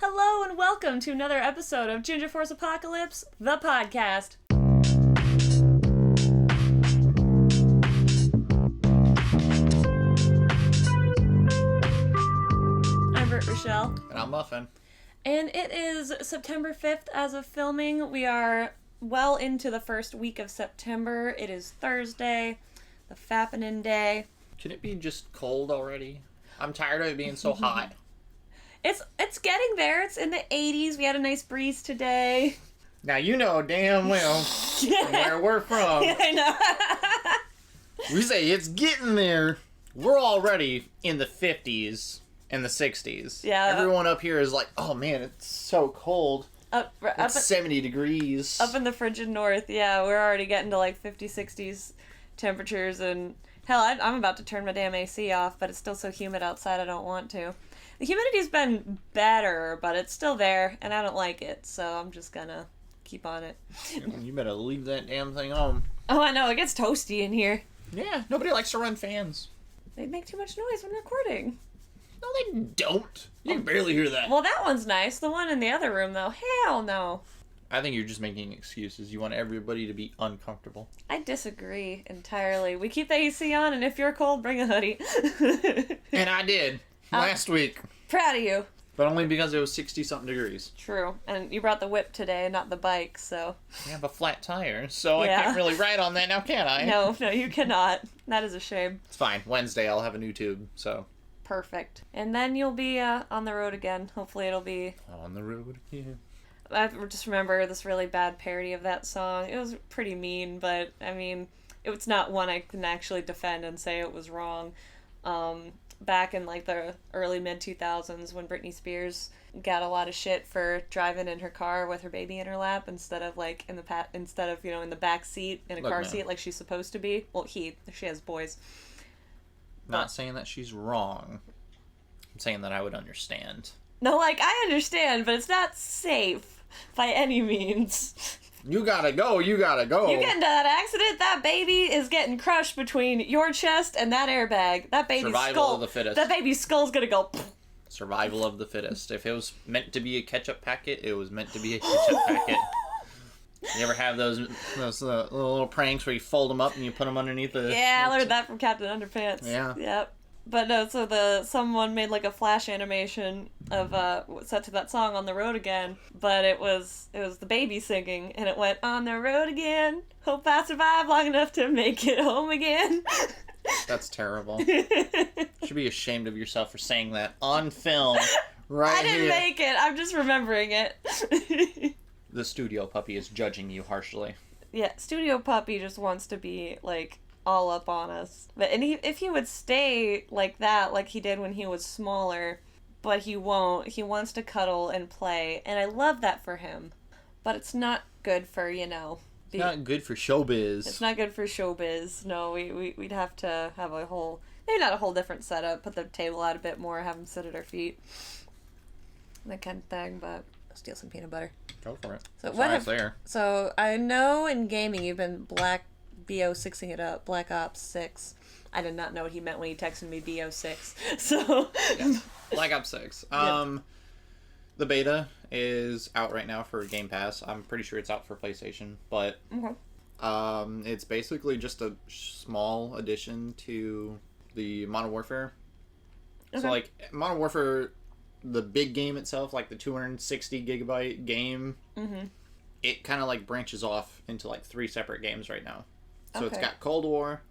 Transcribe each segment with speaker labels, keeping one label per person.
Speaker 1: Hello and welcome to another episode of Ginger Force Apocalypse, the podcast. I'm Britt Rochelle.
Speaker 2: And I'm Muffin.
Speaker 1: And it is September 5th as of filming. We are well into the first week of September. It is Thursday, the Fappening Day.
Speaker 2: Can it be just cold already? I'm tired of it being so hot.
Speaker 1: It's getting there. It's in the 80s. We had a nice breeze today.
Speaker 2: Now you know damn well where we're from.
Speaker 1: I know.
Speaker 2: We say it's getting there. We're already in the 50s and the 60s.
Speaker 1: Yeah.
Speaker 2: Everyone up here is like, oh man, it's so cold. It's 70 degrees.
Speaker 1: Up in the frigid north, yeah, we're already getting to like 50s, 60s temperatures, and hell, I'm about to turn my damn AC off, but it's still so humid outside I don't want to. The humidity's been better, but it's still there, and I don't like it, so I'm just gonna keep on it.
Speaker 2: You better leave that damn thing on.
Speaker 1: Oh, I know, it gets toasty in here.
Speaker 2: Yeah, nobody likes to run fans.
Speaker 1: They make too much noise when recording.
Speaker 2: No, they don't. You can barely hear that.
Speaker 1: Well, that one's nice. The one in the other room, though, hell no.
Speaker 2: I think you're just making excuses. You want everybody to be uncomfortable.
Speaker 1: I disagree entirely. We keep the AC on, and if you're cold, bring a hoodie.
Speaker 2: And I did. Last week.
Speaker 1: Proud of you.
Speaker 2: But only because it was 60-something degrees.
Speaker 1: True. And you brought the whip today, not the bike, so...
Speaker 2: I have a flat tire, so
Speaker 1: Yeah.
Speaker 2: I can't really ride on that now, can I?
Speaker 1: No, you cannot. That is a shame.
Speaker 2: It's fine. Wednesday I'll have a new tube, so...
Speaker 1: Perfect. And then you'll be on the road again. Hopefully it'll be...
Speaker 2: On the road again.
Speaker 1: I just remember this really bad parody of that song. It was pretty mean, but, I mean, it's not one I can actually defend and say it was wrong. Back in, like, the early mid-2000s when Britney Spears got a lot of shit for driving in her car with her baby in her lap instead of, like, in the back seat in a car seat like she's supposed to be. Well, she has boys.
Speaker 2: Not saying that she's wrong. I'm saying that I would understand.
Speaker 1: No, like, I understand, but it's not safe by any means.
Speaker 2: You gotta go, you gotta go.
Speaker 1: You get into that accident, that baby is getting crushed between your chest and that airbag. That baby's
Speaker 2: Survival
Speaker 1: skull.
Speaker 2: of the fittest.
Speaker 1: That baby's skull's gonna go.
Speaker 2: Survival of the fittest. If it was meant to be a ketchup packet, it was meant to be a ketchup packet. You ever have those little pranks where you fold them up and you put them underneath the...
Speaker 1: Yeah, I learned that from Captain Underpants.
Speaker 2: Yeah.
Speaker 1: Yep. But no, so someone made like a flash animation of set to that song On the Road Again, but it was the baby singing, and it went on the road again. Hope I survive long enough to make it home again.
Speaker 2: That's terrible. You should be ashamed of yourself for saying that on film. Right
Speaker 1: I didn't
Speaker 2: here.
Speaker 1: make it. I'm just remembering it.
Speaker 2: The studio puppy is judging you harshly.
Speaker 1: Yeah, Studio Puppy just wants to be like all up on us. But if he would stay like that, like he did when he was smaller, but he won't. He wants to cuddle and play, and I love that for him. But it's not good for,
Speaker 2: It's not good for showbiz.
Speaker 1: It's not good for showbiz. No, we'd have to have a whole, maybe not a whole different setup, put the table out a bit more, have him sit at our feet. That kind of thing, but I'll steal some peanut butter.
Speaker 2: Go for it.
Speaker 1: So So I know in gaming you've been BO6ing it up, Black Ops 6. I did not know what he meant when he texted me BO6. So
Speaker 2: Yes. Black Ops 6.
Speaker 1: Yep.
Speaker 2: The beta is out right now for Game Pass. I'm pretty sure it's out for PlayStation, but
Speaker 1: okay.
Speaker 2: it's basically just a small addition to the Modern Warfare.
Speaker 1: Okay.
Speaker 2: So like Modern Warfare, the big game itself, like the 260 gigabyte game, it kind of like branches off into like 3 separate games right now. So it's got Cold War,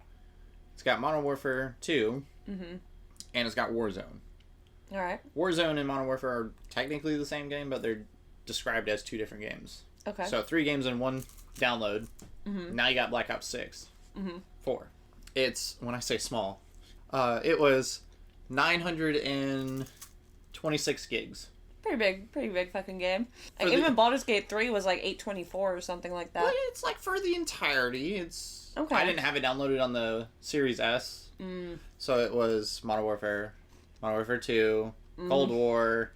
Speaker 2: it's got Modern Warfare 2, and it's got Warzone.
Speaker 1: All right.
Speaker 2: Warzone and Modern Warfare are technically the same game, but they're described as 2 different games.
Speaker 1: Okay.
Speaker 2: So 3 games in one download. Now you got Black Ops 6. 4. It's, when I say small, it was 926 gigs.
Speaker 1: Pretty big fucking game. Like,
Speaker 2: the-
Speaker 1: even Baldur's Gate 3 was like 824 or something like that.
Speaker 2: But it's like for the entirety. It's
Speaker 1: Okay.
Speaker 2: I didn't have it downloaded on the Series S. So it was Modern Warfare 2, Cold War,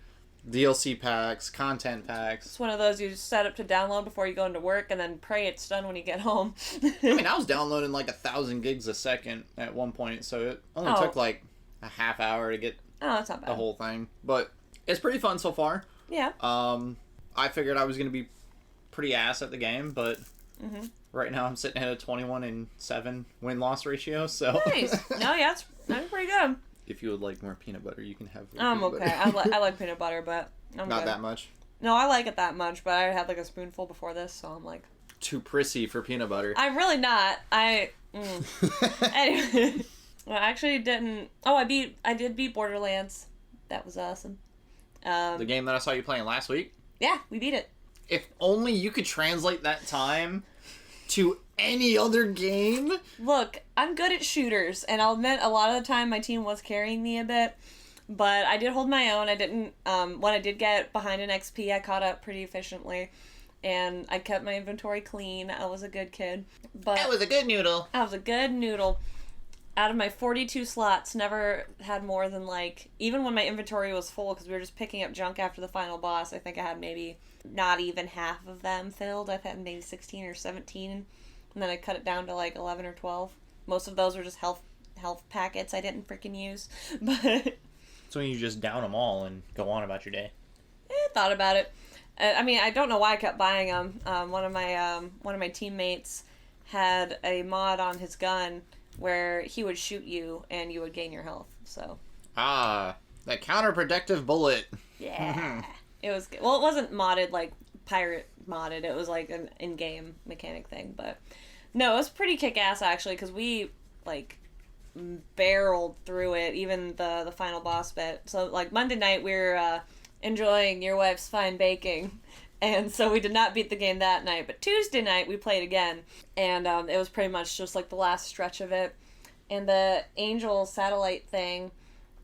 Speaker 2: DLC packs, content packs.
Speaker 1: It's one of those you just set up to download before you go into work and then pray it's done when you get home.
Speaker 2: I mean, I was downloading like 1,000 gigs a second at one point, so it only took like a half hour to get
Speaker 1: Oh, that's not bad.
Speaker 2: the whole thing. But it's pretty fun so far.
Speaker 1: Yeah.
Speaker 2: I figured I was going to be pretty ass at the game, but right now I'm sitting at a 21-7 win-loss ratio, so...
Speaker 1: Nice. No, yeah, that's pretty good.
Speaker 2: If you would like more peanut butter, you can have
Speaker 1: I'm
Speaker 2: peanut
Speaker 1: okay.
Speaker 2: butter.
Speaker 1: I like peanut butter, but I'm
Speaker 2: Not
Speaker 1: good.
Speaker 2: that much.
Speaker 1: No, I like it that much, but I had like a spoonful before this, so I'm like...
Speaker 2: Too prissy for peanut butter.
Speaker 1: I'm really not. Anyway. Well, I actually didn't... Oh, I did beat Borderlands. That was awesome.
Speaker 2: The game that I saw you playing last week?
Speaker 1: Yeah, we beat it.
Speaker 2: If only you could translate that time to any other game.
Speaker 1: Look, I'm good at shooters, and I'll admit a lot of the time my team was carrying me a bit, but I did hold my own. I didn't, when I did get behind an XP, I caught up pretty efficiently, and I kept my inventory clean. I was a good kid. But
Speaker 2: That was a good noodle.
Speaker 1: I was a good noodle. Out of my 42 slots, never had more than like, even when my inventory was full, because we were just picking up junk after the final boss, I think I had maybe not even half of them filled. I've had maybe 16 or 17. And then I cut it down to like 11 or 12. Most of those were just health packets I didn't freaking use. But
Speaker 2: So you just down them all and go on about your day.
Speaker 1: I thought about it. I mean, I don't know why I kept buying them. One of my teammates had a mod on his gun where he would shoot you and you would gain your health. So
Speaker 2: that counterprotective bullet.
Speaker 1: yeah, it was good. Well, it wasn't modded like pirate modded. It was like an in-game mechanic thing, but no, it was pretty kick-ass actually, because we like barreled through it, even the final boss bit. So like Monday night we were enjoying your wife's fine baking, and so we did not beat the game that night, but Tuesday night we played again, and it was pretty much just like the last stretch of it. And the angel satellite thing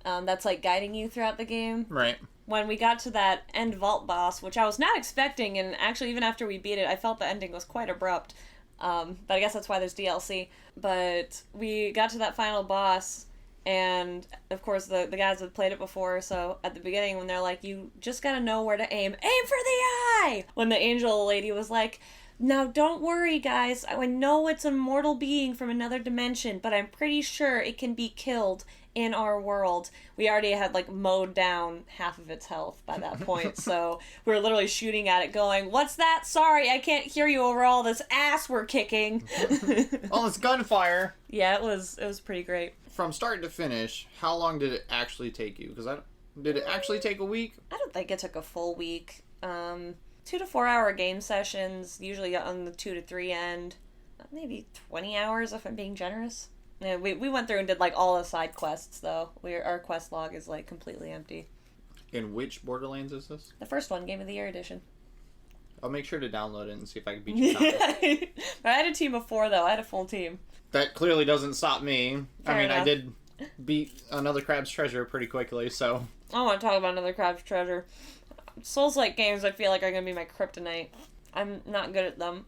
Speaker 1: that's like guiding you throughout the game,
Speaker 2: Right.
Speaker 1: when we got to that end vault boss, which I was not expecting, and actually even after we beat it, I felt the ending was quite abrupt. But I guess that's why there's DLC. But we got to that final boss, and of course the guys had played it before, so at the beginning when they're like, you just gotta know where to aim for the eye! When the angel lady was like, now don't worry guys, I know it's a mortal being from another dimension, but I'm pretty sure it can be killed in our world. We already had like mowed down half of its health by that point, so we were literally shooting at it going, what's that? Sorry, I can't hear you over all this ass we're kicking.
Speaker 2: All this gunfire.
Speaker 1: Yeah, it was pretty great.
Speaker 2: From start to finish, how long did it actually take you? Because did it actually take a week?
Speaker 1: I don't think it took a full week. 2 to 4 hour game sessions, usually on the 2 to 3 end. Maybe 20 hours if I'm being generous. Yeah, we went through and did like all the side quests though. Our quest log is like completely empty.
Speaker 2: In which Borderlands is this?
Speaker 1: The first one, Game of the Year edition.
Speaker 2: I'll make sure to download it and see if I can beat you. I
Speaker 1: had a team of 4 though. I had a full team.
Speaker 2: That clearly doesn't stop me.
Speaker 1: Fair enough.
Speaker 2: I did beat Another Crab's Treasure pretty quickly, so...
Speaker 1: I want to talk about Another Crab's Treasure. Souls-like games I feel like are going to be my kryptonite. I'm not good at them.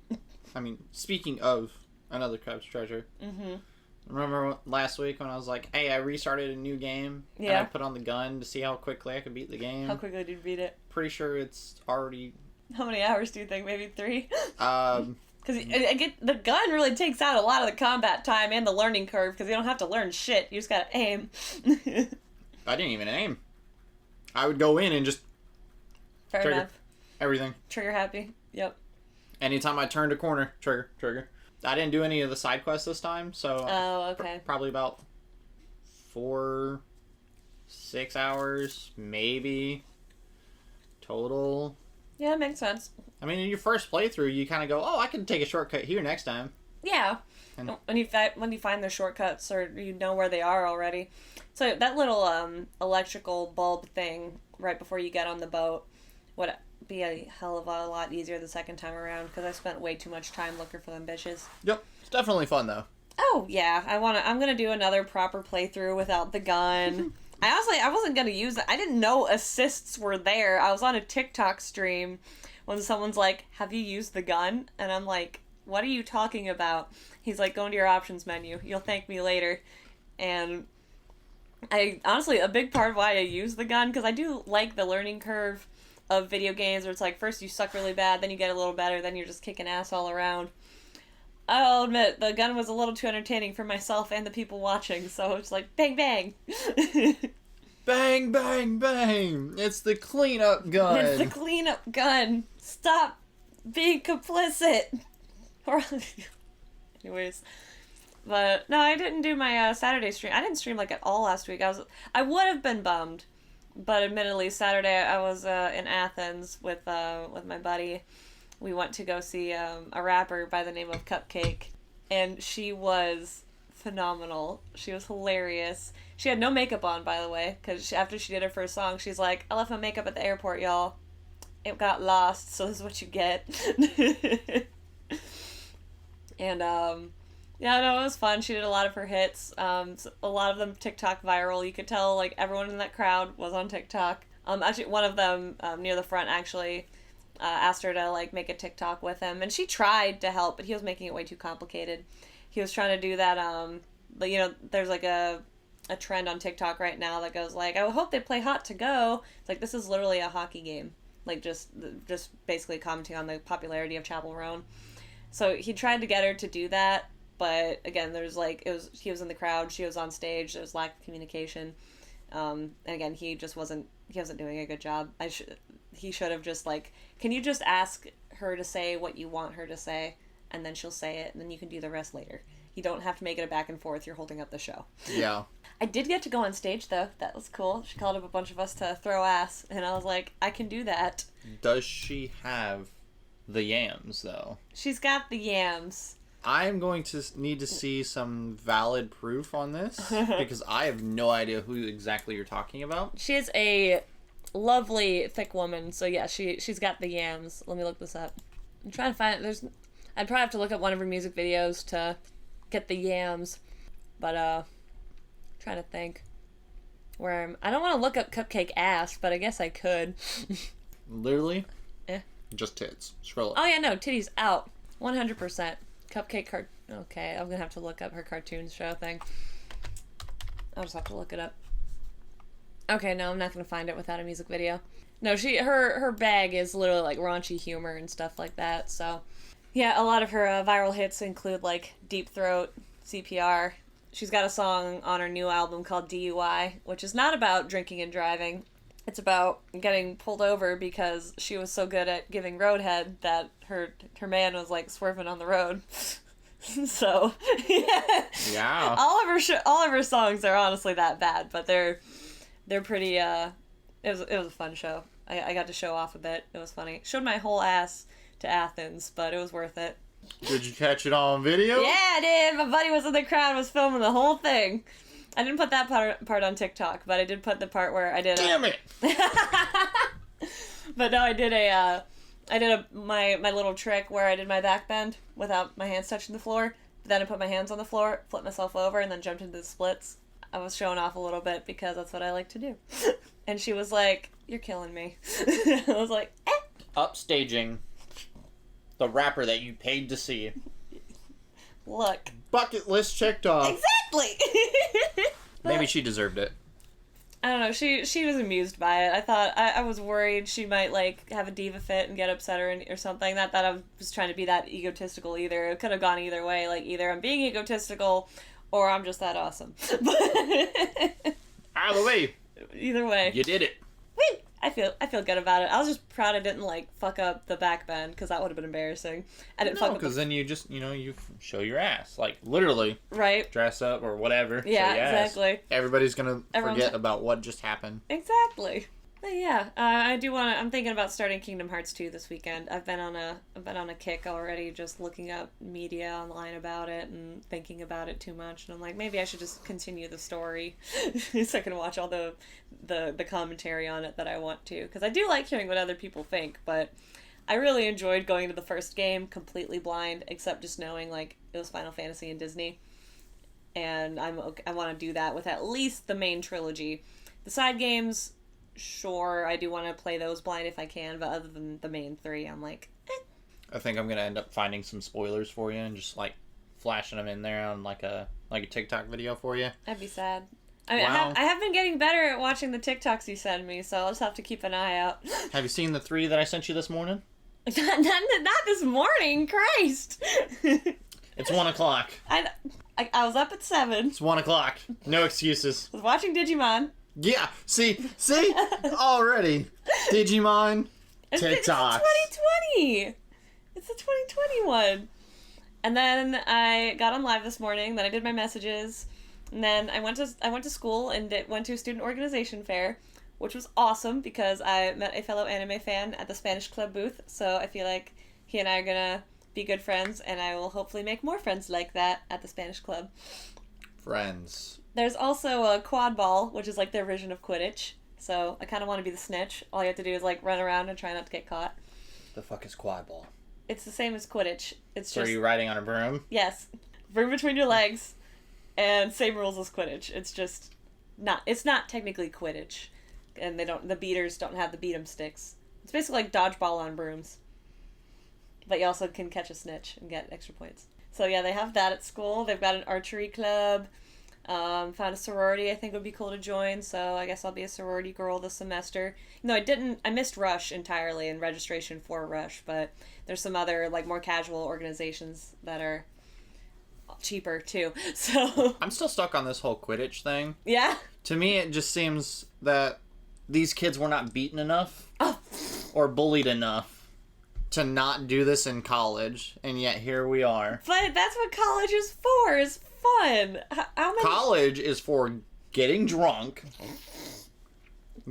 Speaker 2: I mean, speaking of Another Crab's Treasure... Mm-hmm. Remember last week when I was like, hey, I restarted a new game, and I put on the gun to see how quickly I could beat the game?
Speaker 1: How quickly did you beat it?
Speaker 2: Pretty sure it's already...
Speaker 1: How many hours do you think? Maybe 3?
Speaker 2: Because
Speaker 1: the gun really takes out a lot of the combat time and the learning curve, because you don't have to learn shit. You just gotta aim.
Speaker 2: I didn't even aim. I would go in and just...
Speaker 1: Fair
Speaker 2: trigger
Speaker 1: enough.
Speaker 2: Everything.
Speaker 1: Trigger happy. Yep.
Speaker 2: Anytime I turned a corner, trigger. I didn't do any of the side quests this time, so...
Speaker 1: Oh, okay.
Speaker 2: Probably about 4-6 hours, maybe, total.
Speaker 1: Yeah, that makes sense.
Speaker 2: I mean, in your first playthrough, you kind of go, oh, I can take a shortcut here next time.
Speaker 1: Yeah. And when you find the shortcuts, or you know where they are already. So that little electrical bulb thing right before you get on the boat would be a hell of a lot easier the second time around, because I spent way too much time looking for them bitches.
Speaker 2: Yep. It's definitely fun, though.
Speaker 1: Oh, yeah. I'm going to do another proper playthrough without the gun. I wasn't going to use it. I didn't know assists were there. I was on a TikTok stream when someone's like, have you used the gun? And I'm like, what are you talking about? He's like, go into your options menu. You'll thank me later. And honestly, a big part of why I use the gun, because I do like the learning curve of video games where it's like, first you suck really bad, then you get a little better, then you're just kicking ass all around. I'll admit, the gun was a little too entertaining for myself and the people watching, so it's like, bang, bang.
Speaker 2: Bang, bang, bang! It's the cleanup gun!
Speaker 1: It's the cleanup gun! Stop being complicit! Anyways. But, no, I didn't do my Saturday stream. I didn't stream, like, at all last week. I would have been bummed. But admittedly, Saturday I was in Athens with my buddy. We went to go see a rapper by the name of Cupcake. And she was phenomenal. She was hilarious. She had no makeup on, by the way, because after she did her first song, she's like, I left my makeup at the airport, y'all. It got lost, so this is what you get. And, yeah, no, it was fun. She did a lot of her hits. A lot of them TikTok viral. You could tell, like, everyone in that crowd was on TikTok. Actually, one of them, near the front, actually, asked her to, like, make a TikTok with him. And she tried to help, but he was making it way too complicated. He was trying to do that, but, you know, there's, like, a trend on TikTok right now that goes, like, I hope they play Hot to Go. It's like, this is literally a hockey game. Like, just basically commenting on the popularity of Chapel Roan. So he tried to get her to do that, but, again, there's, like, he was in the crowd, she was on stage, there was lack of communication. And, again, he wasn't doing a good job. He should have just, like, can you just ask her to say what you want her to say, and then she'll say it, and then you can do the rest later. You don't have to make it a back and forth. You're holding up the show. Yeah. I did get to go on stage, though. That was cool. She called up a bunch of us to throw ass, and I was like, I can do that.
Speaker 2: Does she have the yams, though?
Speaker 1: She's got the yams.
Speaker 2: I'm going to need to see some valid proof on this, because I have no idea who exactly you're talking about.
Speaker 1: She is a lovely, thick woman, so yeah, she's got the yams. Let me look this up. I'm trying to find it. I'd probably have to look up one of her music videos to get the yams, but trying to think where I don't want to look up Cupcake ass, but I guess I could.
Speaker 2: Literally? Just tits. Scroll up.
Speaker 1: Oh yeah, no, titties out. 100%. Cupcake okay, I'm gonna have to look up her cartoon show thing. I'll just have to look it up. Okay, no, I'm not gonna find it without a music video. No, her bag is literally like raunchy humor and stuff like that, so yeah, a lot of her viral hits include, like, Deep Throat, CPR. She's got a song on her new album called DUI, which is not about drinking and driving. It's about getting pulled over because she was so good at giving roadhead that her man was, like, swerving on the road. So, yeah. All of her songs are honestly that bad, but they're pretty, it was a fun show. I got to show off a bit. It was funny. Showed my whole ass to Athens, but it was worth it.
Speaker 2: Did you catch it on video?
Speaker 1: Yeah, I did. My buddy was in the crowd, was filming the whole thing. I didn't put that part on TikTok, but I did put the part where I did.
Speaker 2: Damn it!
Speaker 1: But no, I did my little trick where I did my back bend without my hands touching the floor. Then I put my hands on the floor, flipped myself over, and then jumped into the splits. I was showing off a little bit because that's what I like to do. And she was like, "You're killing me." I was like, eh.
Speaker 2: Upstaging the rapper that you paid to see.
Speaker 1: Look.
Speaker 2: Bucket list checked off.
Speaker 1: Exactly.
Speaker 2: Maybe she deserved it.
Speaker 1: I don't know. She was amused by it. I thought I was worried she might, like, have a diva fit and get upset or something. Not that I was trying to be that egotistical either. It could have gone either way. Like, either I'm being egotistical or I'm just that awesome.
Speaker 2: Either way.
Speaker 1: Either way.
Speaker 2: You did it.
Speaker 1: Woo! I feel good about it. I was just proud I didn't, like, fuck up the back bend, because that would have been embarrassing. I didn't fuck up
Speaker 2: because then you just, you show your ass. Like, literally.
Speaker 1: Right.
Speaker 2: Dress up or whatever.
Speaker 1: Yeah, exactly.
Speaker 2: Everybody's gonna forget about what just happened.
Speaker 1: Exactly. But yeah, I'm thinking about starting Kingdom Hearts 2 this weekend. I've been on a kick already, just looking up media online about it and thinking about it too much. And I'm like, maybe I should just continue the story so I can watch all the commentary on it that I want to. Because I do like hearing what other people think, but I really enjoyed going to the first game completely blind, except just knowing, like, it was Final Fantasy and Disney. And I want to do that with at least the main trilogy. The side games, sure, I do want to play those blind if I can, but other than the main three, I'm like, eh.
Speaker 2: I think I'm gonna end up finding some spoilers for you and just, like, flashing them in there on like a TikTok video for you.
Speaker 1: That'd be sad. I mean, wow. I have been getting better at watching the TikToks you send me, so I'll just have to keep an eye out.
Speaker 2: Have you seen the 3 that I sent you this morning?
Speaker 1: not this morning, Christ.
Speaker 2: It's 1 o'clock.
Speaker 1: I was up at 7.
Speaker 2: It's 1 o'clock. No excuses.
Speaker 1: I was watching Digimon.
Speaker 2: Yeah, see, already. Digimon, TikTok.
Speaker 1: It's 2020. It's the 2020 one. And then I got on live this morning. Then I did my messages, and then I went to school and went to a student organization fair, which was awesome because I met a fellow anime fan at the Spanish Club booth. So I feel like he and I are gonna be good friends, and I will hopefully make more friends like that at the Spanish Club.
Speaker 2: Friends.
Speaker 1: There's also a quad ball, which is like their version of Quidditch. So I kind of want to be the snitch. All you have to do is like run around and try not to get caught.
Speaker 2: The fuck is quad ball?
Speaker 1: It's the same as Quidditch. It's
Speaker 2: So
Speaker 1: just...
Speaker 2: are you riding on a broom?
Speaker 1: Yes. Broom between your legs, and same rules as Quidditch. It's just not... It's not technically Quidditch, and the beaters don't have the beat 'em sticks. It's basically like dodgeball on brooms. But you also can catch a snitch and get extra points. So yeah, they have that at school. They've got an archery club. Found a sorority I think would be cool to join, so I guess I'll be a sorority girl this semester. No, I missed Rush entirely in registration for Rush, but there's some other, like, more casual organizations that are cheaper, too. So...
Speaker 2: I'm still stuck on this whole Quidditch thing.
Speaker 1: Yeah?
Speaker 2: To me, it just seems that these kids were not beaten enough
Speaker 1: Oh.
Speaker 2: or bullied enough to not do this in college, and yet here we are.
Speaker 1: But that's what college is for, is fun. How many...
Speaker 2: College is for getting drunk,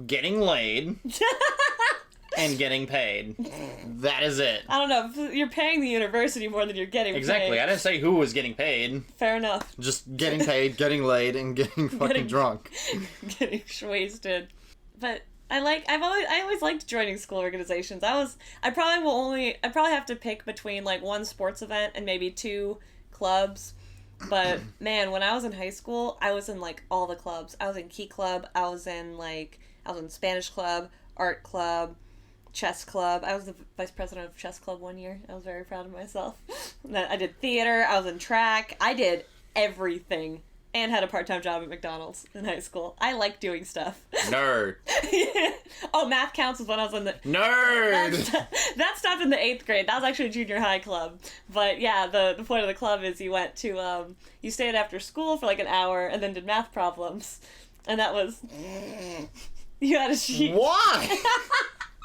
Speaker 2: getting laid, and getting paid. That is it.
Speaker 1: I don't know. You're paying the university more than you're getting
Speaker 2: Exactly.
Speaker 1: paid.
Speaker 2: I didn't say who was getting paid.
Speaker 1: Fair enough.
Speaker 2: Just getting paid, getting laid, and getting fucking drunk.
Speaker 1: Getting wasted. But I always liked joining school organizations. I probably have to pick between like one sports event and maybe two clubs. But man, when I was in high school, I was in like all the clubs. I was in Key Club, I was in Spanish Club, Art Club, Chess Club. I was the vice president of Chess Club one year. I was very proud of myself. I did theater, I was in track, I did everything. And had a part-time job at McDonald's in high school. I like doing stuff.
Speaker 2: Nerd.
Speaker 1: Oh, math counts was when I was in the...
Speaker 2: Nerd!
Speaker 1: That stopped in the 8th grade. That was actually a junior high club. But yeah, the point of the club is you went to, you stayed after school for like an hour and then did math problems. And that was... You had a sheet.
Speaker 2: Why?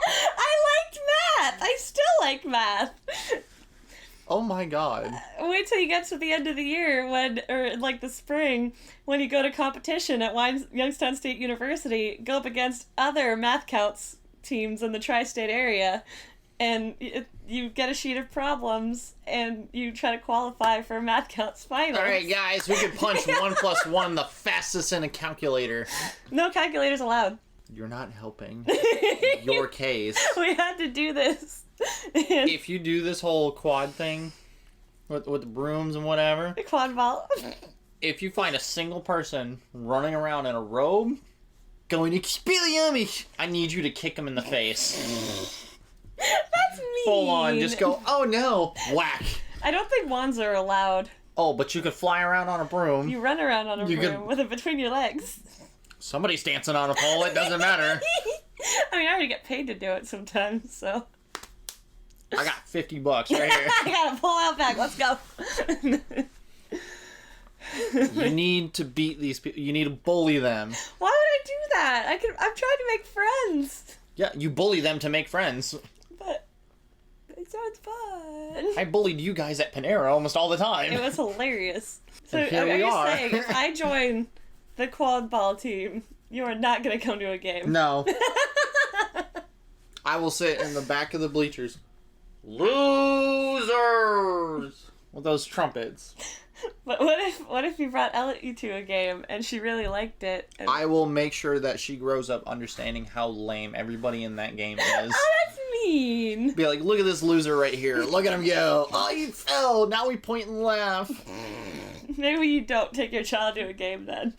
Speaker 1: I liked math! I still like math!
Speaker 2: Oh my god.
Speaker 1: Wait till you get to the end of the year or like the spring, when you go to competition at Youngstown State University, go up against other math counts teams in the tri-state area, and you get a sheet of problems, and you try to qualify for math counts finals.
Speaker 2: Alright guys, we could punch 1 + 1 the fastest in a calculator.
Speaker 1: No calculators allowed.
Speaker 2: You're not helping your case.
Speaker 1: We had to do this.
Speaker 2: If you do this whole quad thing with the brooms and whatever,
Speaker 1: The quad ball.
Speaker 2: if you find a single person running around in a robe going Expelliarmus, I need you to kick him in the face.
Speaker 1: That's mean.
Speaker 2: Full on, just go, oh no, whack.
Speaker 1: I don't think wands are allowed.
Speaker 2: Oh, but you could fly around on a broom.
Speaker 1: You run around on a
Speaker 2: You
Speaker 1: broom
Speaker 2: could-
Speaker 1: with it between your legs.
Speaker 2: Somebody's dancing on a pole, it doesn't matter.
Speaker 1: I mean, I already get paid to do it sometimes, so...
Speaker 2: I got $50 right here.
Speaker 1: I gotta pull out back. Let's go.
Speaker 2: You need to beat these people. You need to bully them.
Speaker 1: Why would I do that? I'm trying to make friends.
Speaker 2: Yeah, you bully them to make friends.
Speaker 1: But it sounds fun.
Speaker 2: I bullied you guys at Panera almost all the time.
Speaker 1: It was hilarious. So
Speaker 2: And here
Speaker 1: are
Speaker 2: we
Speaker 1: you
Speaker 2: are.
Speaker 1: saying if I join the quad ball team, you are not gonna come to a game?
Speaker 2: No. I will sit in the back of the bleachers. Losers! With those trumpets.
Speaker 1: But what if you brought Ellie to a game and she really liked it? And...
Speaker 2: I will make sure that she grows up understanding how lame everybody in that game is.
Speaker 1: Oh, that's mean.
Speaker 2: Be like, look at this loser right here. Look at him go. Oh, you fell. Now we point and laugh.
Speaker 1: Maybe you don't take your child to a game then.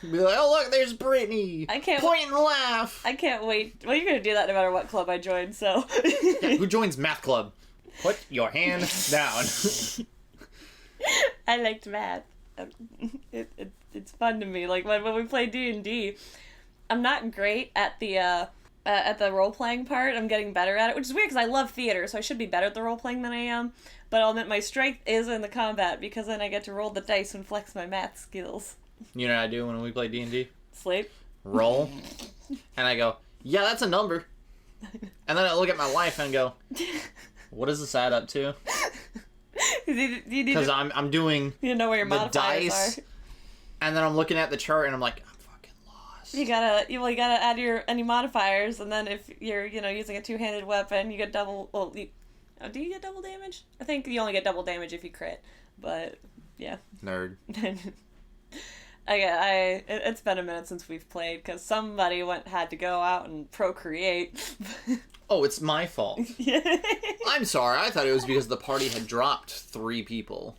Speaker 2: Be like, oh, look, there's Brittany.
Speaker 1: I can't
Speaker 2: point and laugh.
Speaker 1: I can't wait. Well, you're gonna do that no matter what club I join, so.
Speaker 2: Yeah, who joins math club? Put your hand down.
Speaker 1: I liked math. It's fun to me. Like when we play D&D, I'm not great at the role playing part. I'm getting better at it, which is weird because I love theater, so I should be better at the role playing than I am. But I'll admit my strength is in the combat because then I get to roll the dice and flex my math skills.
Speaker 2: You know what I do when we play D&D?
Speaker 1: Sleep.
Speaker 2: Roll. And I go, yeah, that's a number. And then I look at my wife and go, what does this add up to? Because I'm doing
Speaker 1: you know where your
Speaker 2: the
Speaker 1: modifiers
Speaker 2: dice,
Speaker 1: are.
Speaker 2: And then I'm looking at the chart and I'm like, I'm fucking lost.
Speaker 1: You gotta add any modifiers, and then if you're using a two-handed weapon, you get double. Well, do you get double damage? I think you only get double damage if you crit, but yeah.
Speaker 2: Nerd.
Speaker 1: It's been a minute since we've played because somebody had to go out and procreate.
Speaker 2: Oh, it's my fault. I'm sorry. I thought it was because the party had dropped 3 people.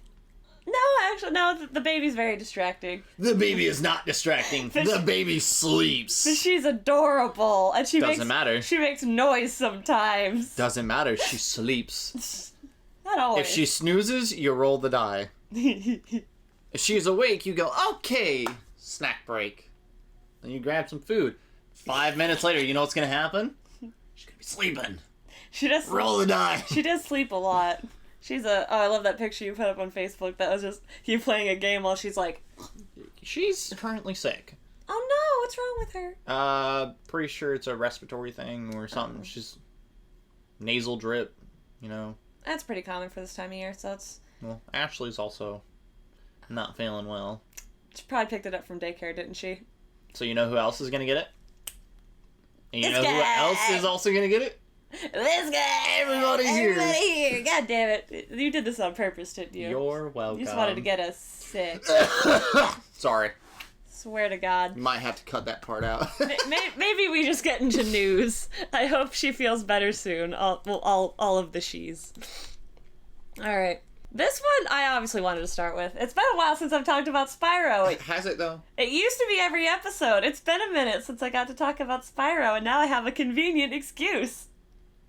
Speaker 1: No, actually, no. The baby's very distracting.
Speaker 2: The baby is not distracting. The baby sleeps.
Speaker 1: But she's adorable, and
Speaker 2: Doesn't matter.
Speaker 1: She makes noise sometimes.
Speaker 2: Doesn't matter. She sleeps.
Speaker 1: Not always.
Speaker 2: If she snoozes, you roll the die. If she's awake, you go, okay, snack break. Then you grab some food. 5 minutes later, you know what's going to happen? She's going to be sleeping.
Speaker 1: She does
Speaker 2: roll the die.
Speaker 1: She does sleep a lot. I love that picture you put up on Facebook. That was just you playing a game while she's like...
Speaker 2: She's currently sick.
Speaker 1: Oh no, what's wrong with her?
Speaker 2: Pretty sure it's a respiratory thing or something. She's nasal drip,
Speaker 1: That's pretty common for this time of year, so it's...
Speaker 2: Well, Ashley's also not feeling well.
Speaker 1: She probably picked it up from daycare, didn't she?
Speaker 2: So you know who else is going to get it? And you know who else is also going to get it?
Speaker 1: This guy!
Speaker 2: Everybody here!
Speaker 1: God damn it. You did this on purpose, didn't you?
Speaker 2: You're welcome.
Speaker 1: You just wanted to get us sick.
Speaker 2: Sorry.
Speaker 1: Swear to God.
Speaker 2: You might have to cut that part out.
Speaker 1: Maybe we just get into news. I hope she feels better soon. All of the she's. Alright. This one I obviously wanted to start with. It's been a while since I've talked about Spyro.
Speaker 2: Has it, though?
Speaker 1: It used to be every episode. It's been a minute since I got to talk about Spyro, and now I have a convenient excuse.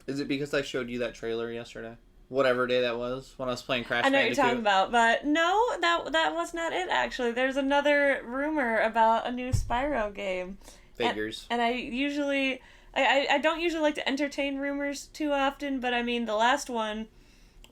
Speaker 2: Is it because I showed you that trailer yesterday? Whatever day that was, when I was playing Crash
Speaker 1: I know
Speaker 2: Bandicoot.
Speaker 1: what you're talking about, but no, that was not it, actually. There's another rumor about a new Spyro game.
Speaker 2: Figures.
Speaker 1: And I don't usually like to entertain rumors too often, but I mean, the last one,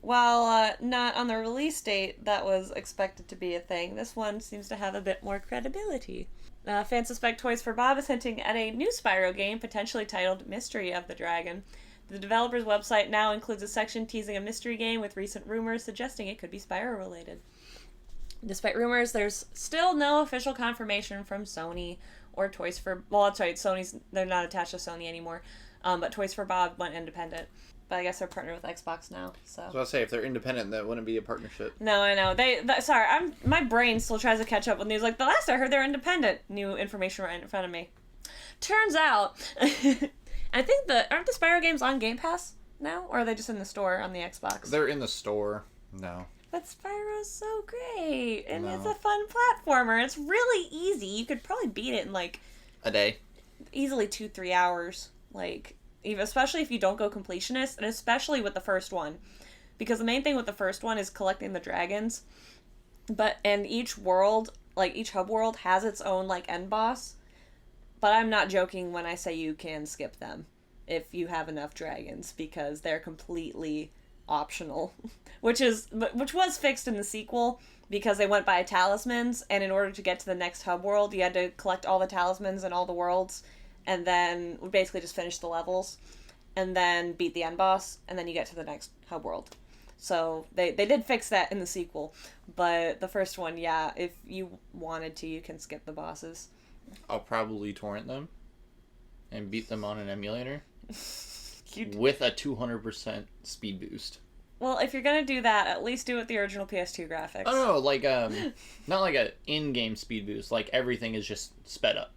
Speaker 1: while not on the release date that was expected to be a thing, this one seems to have a bit more credibility. Fans suspect Toys for Bob is hinting at a new Spyro game, potentially titled Mystery of the Dragon. The developer's website now includes a section teasing a mystery game with recent rumors suggesting it could be Spyro-related. Despite rumors, there's still no official confirmation from Sony or Toys for... Well, that's right, they're not attached to Sony anymore, but Toys for Bob went independent. But I guess they're partnered with Xbox now, so...
Speaker 2: So I'll say, if they're independent, that wouldn't be a partnership.
Speaker 1: No, I know. Sorry, my brain still tries to catch up with news. Like, the last I heard, they're independent. New information right in front of me. Turns out... I think aren't the Spyro games on Game Pass now? Or are they just in the store on the Xbox?
Speaker 2: They're in the store. No.
Speaker 1: But Spyro's so great. And
Speaker 2: No.
Speaker 1: It's a fun platformer. It's really easy. You could probably beat it in, like...
Speaker 2: A day.
Speaker 1: Easily 2-3 hours. Like, especially if you don't go completionist. And especially with the first one. Because the main thing with the first one is collecting the dragons. And each world, like, each hub world has its own, like, end boss. But I'm not joking when I say you can skip them if you have enough dragons, because they're completely optional. which was fixed in the sequel because they went by talismans, and in order to get to the next hub world, you had to collect all the talismans in all the worlds, and then basically just finish the levels, and then beat the end boss, and then you get to the next hub world. So they did fix that in the sequel, but the first one, yeah, if you wanted to, you can skip the bosses.
Speaker 2: I'll probably torrent them and beat them on an emulator with a 200% speed boost.
Speaker 1: Well, if you're gonna do that, at least do it with the original PS2 graphics.
Speaker 2: Oh no, like not like a in-game speed boost. Like everything is just sped up,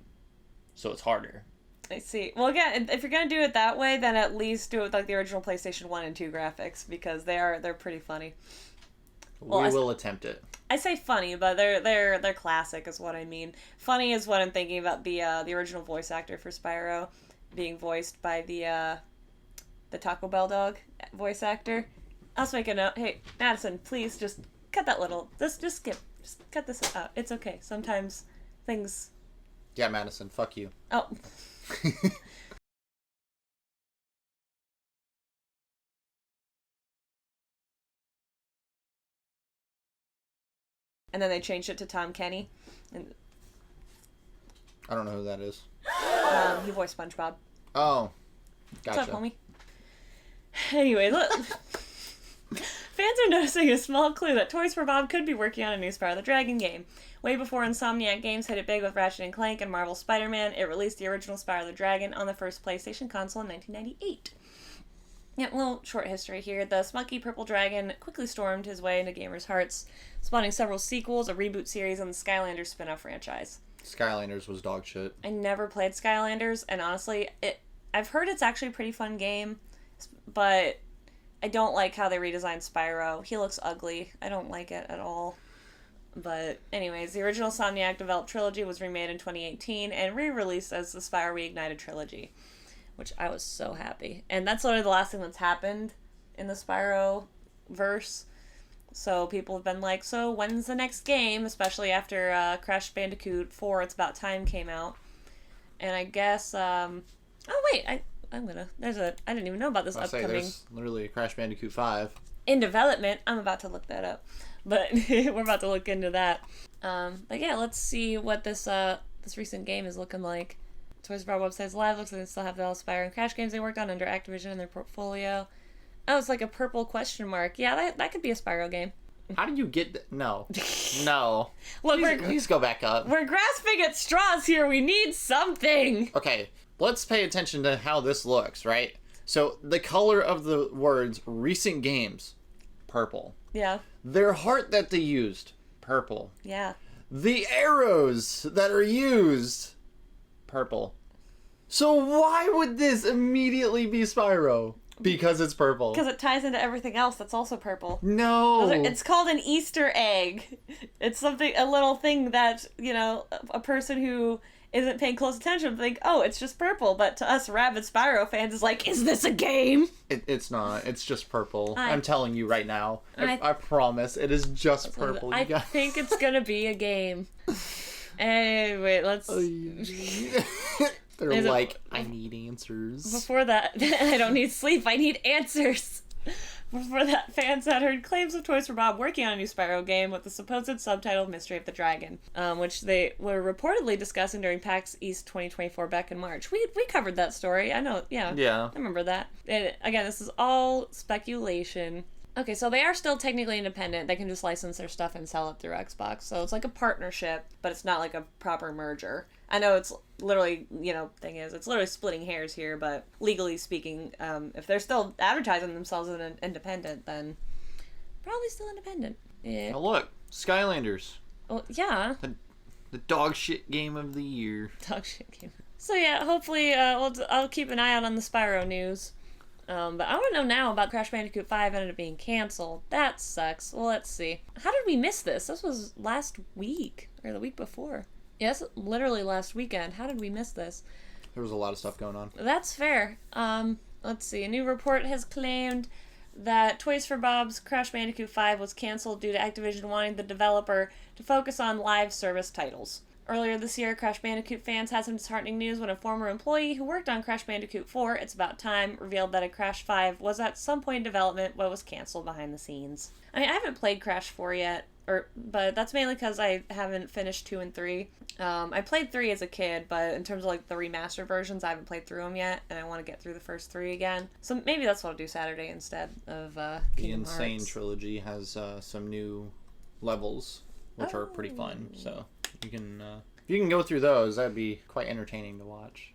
Speaker 2: so it's harder.
Speaker 1: I see. Well, again, if you're gonna do it that way, then at least do it with like the original PlayStation 1 and 2 graphics, because they're pretty funny.
Speaker 2: Well, we will attempt it. I
Speaker 1: say funny, but they're classic is what I mean. Funny is what I'm thinking about the original voice actor for Spyro being voiced by the Taco Bell dog voice actor. I was making a note. Hey, Madison, please just cut that little. Just skip. Just cut this out. It's okay. Sometimes things.
Speaker 2: Yeah, Madison. Fuck you.
Speaker 1: Oh. And then they changed it to Tom Kenny. And
Speaker 2: I don't know who that is.
Speaker 1: He voiced SpongeBob.
Speaker 2: Oh, gotcha.
Speaker 1: What's up, homie? Anyway, look. Fans are noticing a small clue that Toys for Bob could be working on a new Spyro the Dragon game. Way before Insomniac Games hit it big with Ratchet & Clank and Marvel's Spider-Man, it released the original Spyro the Dragon on the first PlayStation console in 1998. Yeah, well, short history here. The smoky purple dragon quickly stormed his way into gamers' hearts, spawning several sequels, a reboot series, and the Skylanders spin-off franchise.
Speaker 2: Skylanders was dog shit.
Speaker 1: I never played Skylanders, and honestly, I've heard it's actually a pretty fun game, but I don't like how they redesigned Spyro. He looks ugly. I don't like it at all. But anyways, the original Insomniac developed trilogy was remade in 2018 and re-released as the Spyro Reignited trilogy, which I was so happy. And that's sort of the last thing that's happened in the Spyro verse. So people have been like, so when's the next game? Especially after Crash Bandicoot 4 It's About Time came out. And I guess, I didn't even know about this upcoming.
Speaker 2: There's literally a Crash Bandicoot 5.
Speaker 1: In development. I'm about to look that up. But we're about to look into that. But yeah, let's see what this recent game is looking like. Toys for Bob website's live. Looks like they still have the Spyro and Crash games they worked on under Activision in their portfolio. Oh, it's like a purple question mark. Yeah, that could be a Spyro game.
Speaker 2: How did you get No. No.
Speaker 1: Look,
Speaker 2: please go back up.
Speaker 1: We're grasping at straws here. We need something.
Speaker 2: Okay, let's pay attention to how this looks, right? So, the color of the words recent games, purple.
Speaker 1: Yeah.
Speaker 2: Their heart that they used, purple.
Speaker 1: Yeah.
Speaker 2: The arrows that are used, purple. So why would this immediately be Spyro? Because it's purple.
Speaker 1: Because it ties into everything else that's also purple.
Speaker 2: No.
Speaker 1: It's called an Easter egg. It's a little thing that, a person who isn't paying close attention would think, oh, it's just purple. But to us rabid Spyro fans, it's like, is this a game?
Speaker 2: It's not. It's just purple. I'm telling you right now. I promise. It is just purple.
Speaker 1: I think it's going to be a game. Anyway, let's...
Speaker 2: They're like, I need answers.
Speaker 1: Before that, I don't need sleep, I need answers. Before that, fans had heard claims of Toys for Bob working on a new Spyro game with the supposed subtitle Mystery of the Dragon, which they were reportedly discussing during PAX East 2024 back in March. We covered that story. I know, yeah. I remember that. And again, this is all speculation. Okay, so they are still technically independent. They can just license their stuff and sell it through Xbox. So it's like a partnership, but it's not like a proper merger. I know it's literally, it's literally splitting hairs here, but legally speaking, if they're still advertising themselves as an independent, then probably still independent. Yeah.
Speaker 2: Oh, look, Skylanders.
Speaker 1: Well, yeah.
Speaker 2: The dog shit game of the year.
Speaker 1: Dog shit game. So yeah, hopefully, I'll keep an eye out on the Spyro news. But I want to know now about Crash Bandicoot 5 ended up being canceled. That sucks. Well, let's see. How did we miss this? This was last week, or the week before. Yes, literally last weekend. How did we miss this?
Speaker 2: There was a lot of stuff going on.
Speaker 1: That's fair. Let's see. A new report has claimed that Toys for Bob's Crash Bandicoot 5 was canceled due to Activision wanting the developer to focus on live service titles. Earlier this year, Crash Bandicoot fans had some disheartening news when a former employee who worked on Crash Bandicoot 4 It's About Time revealed that a Crash 5 was at some point in development but was canceled behind the scenes. I mean, I haven't played Crash 4 yet, but that's mainly because I haven't finished 2 and 3. I played 3 as a kid, but in terms of like the remastered versions, I haven't played through them yet, and I want to get through the first 3 again. So maybe that's what I'll do Saturday instead of Kingdom Hearts.
Speaker 2: The Insane trilogy has some new levels, which are pretty fun, so you can... if you can go through those, that'd be quite entertaining to watch.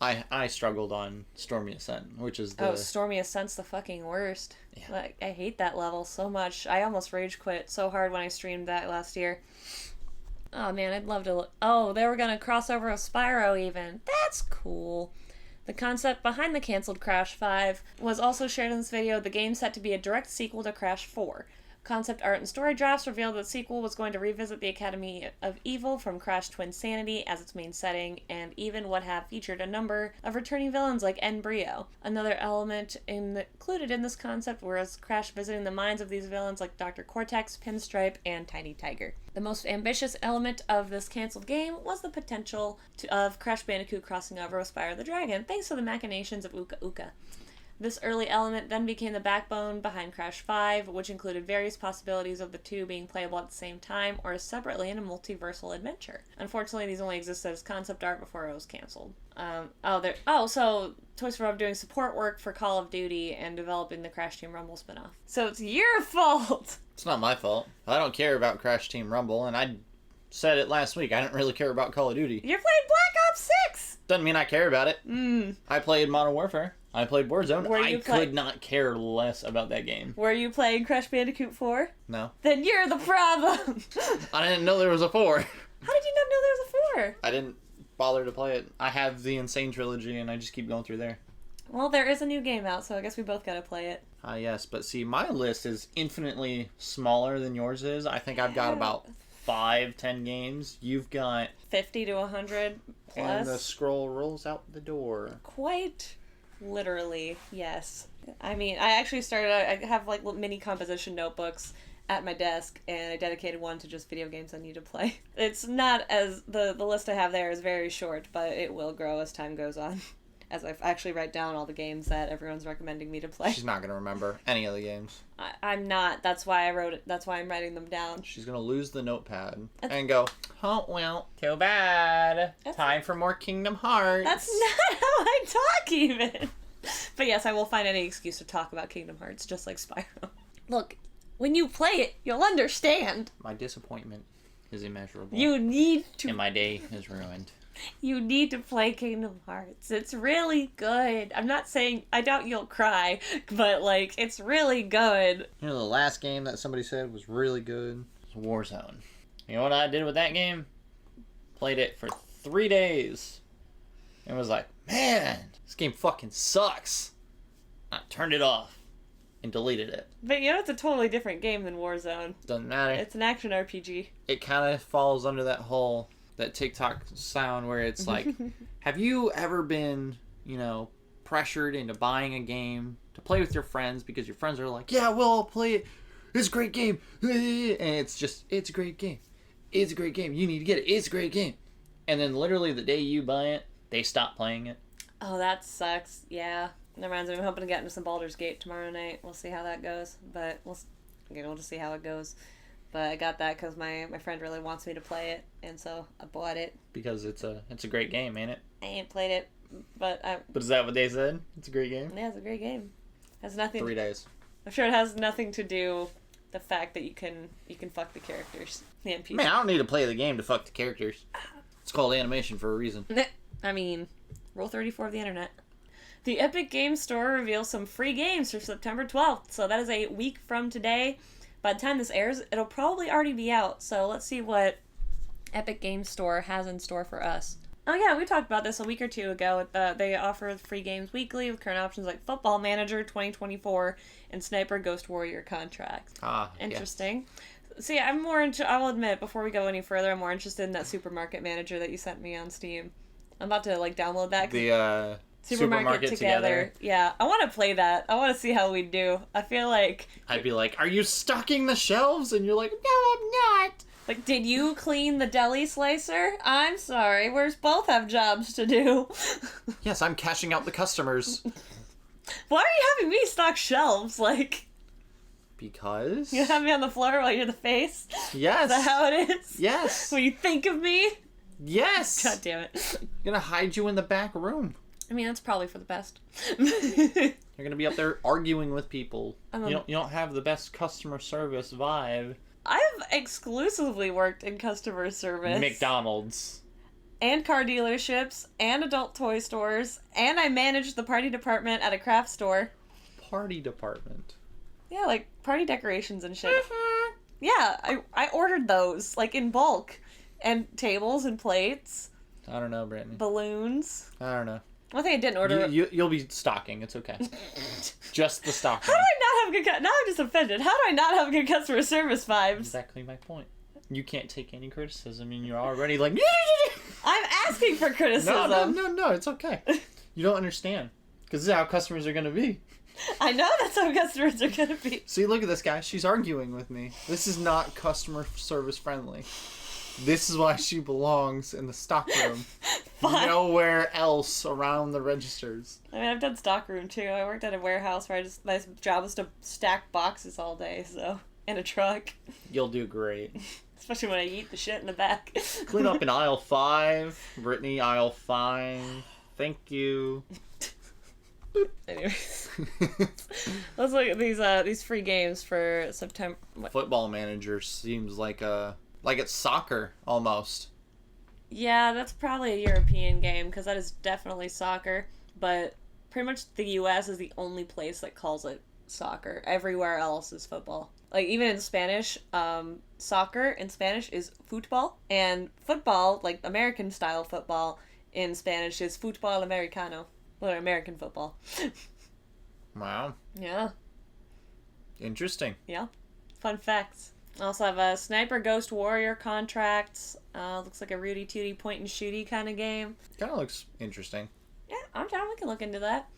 Speaker 2: I struggled on Stormy Ascent, which is the...
Speaker 1: Oh, Stormy Ascent's the fucking worst. Yeah. Like, I hate that level so much. I almost rage quit so hard when I streamed that last year. Oh man, I'd love to look... Oh, they were gonna cross over with Spyro even. That's cool. The concept behind the cancelled Crash 5 was also shared in this video. The game set to be a direct sequel to Crash 4. Concept art and story drafts revealed that the sequel was going to revisit the Academy of Evil from Crash Twinsanity as its main setting, and even would have featured a number of returning villains like N-Brio. Another element included in this concept was Crash visiting the minds of these villains like Dr. Cortex, Pinstripe, and Tiny Tiger. The most ambitious element of this cancelled game was the potential of Crash Bandicoot crossing over with Spyro the Dragon, thanks to the machinations of Uka Uka. This early element then became the backbone behind Crash 5, which included various possibilities of the two being playable at the same time or separately in a multiversal adventure. Unfortunately, these only existed as concept art before it was canceled. So Toys for Bob doing support work for Call of Duty and developing the Crash Team Rumble spinoff. So it's your fault!
Speaker 2: It's not my fault. I don't care about Crash Team Rumble, and I said it last week. I didn't really care about Call of Duty.
Speaker 1: You're playing Black Ops 6!
Speaker 2: Doesn't mean I care about it. I played Modern Warfare. I played Warzone. I could not care less about that game.
Speaker 1: Were you playing Crash Bandicoot 4?
Speaker 2: No.
Speaker 1: Then you're the problem!
Speaker 2: I didn't know there was a 4.
Speaker 1: How did you not know there was a 4?
Speaker 2: I didn't bother to play it. I have the Insane Trilogy, and I just keep going through there.
Speaker 1: Well, there is a new game out, so I guess we both gotta play it.
Speaker 2: Yes, but see, my list is infinitely smaller than yours is. I think I've got about 5-10 games. You've got
Speaker 1: 50 to 100 plus.
Speaker 2: And the scroll rolls out the door.
Speaker 1: Quite literally, yes. I mean, I have like little mini composition notebooks at my desk, and I dedicated one to just video games I need to play. It's not as, the list I have there is very short, but it will grow as time goes on. As I actually write down all the games that everyone's recommending me to play.
Speaker 2: She's not going to remember any of the games.
Speaker 1: I'm not. That's why I wrote it. That's why I'm writing them down.
Speaker 2: She's going to lose the notepad and go, oh, well, too bad. Time for more Kingdom Hearts.
Speaker 1: That's not how I talk, even. But yes, I will find any excuse to talk about Kingdom Hearts, just like Spyro. Look, when you play it, you'll understand.
Speaker 2: My disappointment is immeasurable.
Speaker 1: You need to...
Speaker 2: And my day is ruined.
Speaker 1: You need to play Kingdom Hearts. It's really good. I'm not saying... I doubt you'll cry, but, like, it's really good.
Speaker 2: You know, the last game that somebody said was really good was Warzone. You know what I did with that game? Played it for 3 days. And was like, man, this game fucking sucks. I turned it off and deleted it.
Speaker 1: But, you know, it's a totally different game than Warzone.
Speaker 2: Doesn't matter.
Speaker 1: It's an action RPG.
Speaker 2: It kind of falls under that whole... that TikTok sound where it's like, have you ever been, you know, pressured into buying a game to play with your friends because your friends are like, yeah, well, I'll play it. It's a great game. And it's just, it's a great game. It's a great game. You need to get it. It's a great game. And then literally the day you buy it, they stop playing it.
Speaker 1: Oh, that sucks. Yeah. That reminds me, I'm hoping to get into some Baldur's Gate tomorrow night. We'll see how that goes. But we'll just see how it goes. But I got that because my friend really wants me to play it, and so I bought it.
Speaker 2: Because it's a great game, ain't it?
Speaker 1: I ain't played it, but
Speaker 2: But is that what they said? It's a great game?
Speaker 1: Yeah, it's a great game. It has nothing...
Speaker 2: 3 days.
Speaker 1: I'm sure it has nothing to do the fact that you can fuck the characters. The NPCs.
Speaker 2: Man, I don't need to play the game to fuck the characters. It's called animation for a reason.
Speaker 1: I mean, Rule 34 of the internet. The Epic Games Store reveals some free games for September 12th, so that is a week from today. By the time this airs, it'll probably already be out, so let's see what Epic Games Store has in store for us. Oh yeah, we talked about this a week or two ago. They offer free games weekly with current options like Football Manager 2024 and Sniper Ghost Warrior Contract. Interesting. Yes. See, I'm more I'll admit, before we go any further, I'm more interested in that Supermarket Manager that you sent me on Steam. I'm about to, like, download that.
Speaker 2: The, Supermarket Together.
Speaker 1: Yeah, I want to play that. I want to see how we do. I feel like...
Speaker 2: I'd be like, are you stocking the shelves? And you're like, no, I'm not.
Speaker 1: Like, did you clean the deli slicer? I'm sorry, we both have jobs to do.
Speaker 2: Yes, I'm cashing out the customers.
Speaker 1: Why are you having me stock shelves? Like...
Speaker 2: Because?
Speaker 1: You have me on the floor while you're the face?
Speaker 2: Yes.
Speaker 1: Is that how it is?
Speaker 2: Yes.
Speaker 1: When you think of me?
Speaker 2: Yes.
Speaker 1: God damn it.
Speaker 2: I'm gonna hide you in the back room.
Speaker 1: I mean, that's probably for the best.
Speaker 2: You're gonna be up there arguing with people. You don't have the best customer service vibe.
Speaker 1: I've exclusively worked in customer service.
Speaker 2: McDonald's.
Speaker 1: And car dealerships, and adult toy stores, and I managed the party department at a craft store.
Speaker 2: Party department?
Speaker 1: Yeah, like party decorations and shit. Yeah, I ordered those, like, in bulk. And tables and plates.
Speaker 2: I don't know, Brittany.
Speaker 1: Balloons.
Speaker 2: I don't know.
Speaker 1: One thing I didn't order...
Speaker 2: You'll be stocking. It's okay. Just the stocking.
Speaker 1: How do I not have good... Now I'm just offended. How do I not have good customer service vibes?
Speaker 2: Exactly my point. You can't take any criticism, and you're already like...
Speaker 1: I'm asking for criticism.
Speaker 2: No, it's okay. You don't understand. Because this is how customers are going to be.
Speaker 1: I know that's how customers are going to be.
Speaker 2: See, look at this guy. She's arguing with me. This is not customer service friendly. This is why she belongs in the stockroom.
Speaker 1: Fine.
Speaker 2: Nowhere else around the registers.
Speaker 1: I mean, I've done stockroom too. I worked at a warehouse where my job was to stack boxes all day, so in a truck.
Speaker 2: You'll do great.
Speaker 1: Especially when I eat the shit in the back.
Speaker 2: Clean up in aisle 5. Brittany, aisle 5. Thank you.
Speaker 1: Anyways, let's look at these free games for September.
Speaker 2: Football Manager seems like it's soccer almost.
Speaker 1: Yeah, that's probably a European game because that is definitely soccer. But pretty much the U.S. is the only place that calls it soccer. Everywhere else is football. Like even in Spanish, soccer in Spanish is football, and football, like American style football in Spanish, is fútbol americano. Or American football.
Speaker 2: Wow.
Speaker 1: Yeah.
Speaker 2: Interesting.
Speaker 1: Yeah. Fun facts. I also have a Sniper Ghost Warrior contracts. Looks like a Rudy Tooty point and shooty kind of game.
Speaker 2: Kind of looks interesting.
Speaker 1: Yeah, I'm down. We can look into that.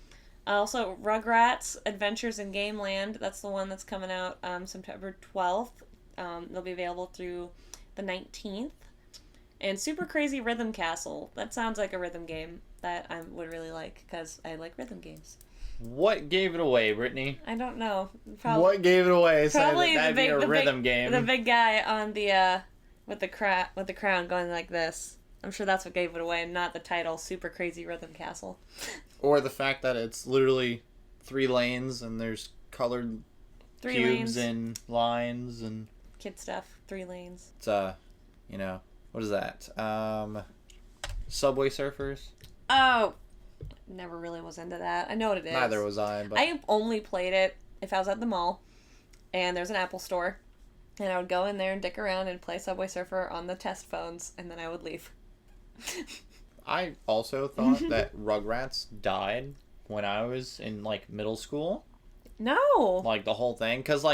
Speaker 1: Also, Rugrats Adventures in Game Land. That's the one that's coming out September 12th. They'll be available through the 19th. And Super Crazy Rhythm Castle. That sounds like a rhythm game that I would really like because I like rhythm games.
Speaker 2: What gave it away, Brittany?
Speaker 1: I don't know.
Speaker 2: What gave it away?
Speaker 1: Probably
Speaker 2: that'd be a rhythm game.
Speaker 1: The big guy on the with the crown going like this. I'm sure that's what gave it away, not the title, Super Crazy Rhythm Castle.
Speaker 2: Or the fact that it's literally 3 lanes and there's colored cubes and lines and
Speaker 1: kid stuff. 3 lanes.
Speaker 2: It's what is that? Subway Surfers.
Speaker 1: Oh, never really was into that. I know what it is.
Speaker 2: Neither was I. But
Speaker 1: I only played it if I was at the mall, and there's an Apple store, and I would go in there and dick around and play Subway Surfer on the test phones, and then I would leave.
Speaker 2: I also thought that Rugrats died when I was in middle school.
Speaker 1: No.
Speaker 2: The whole thing, because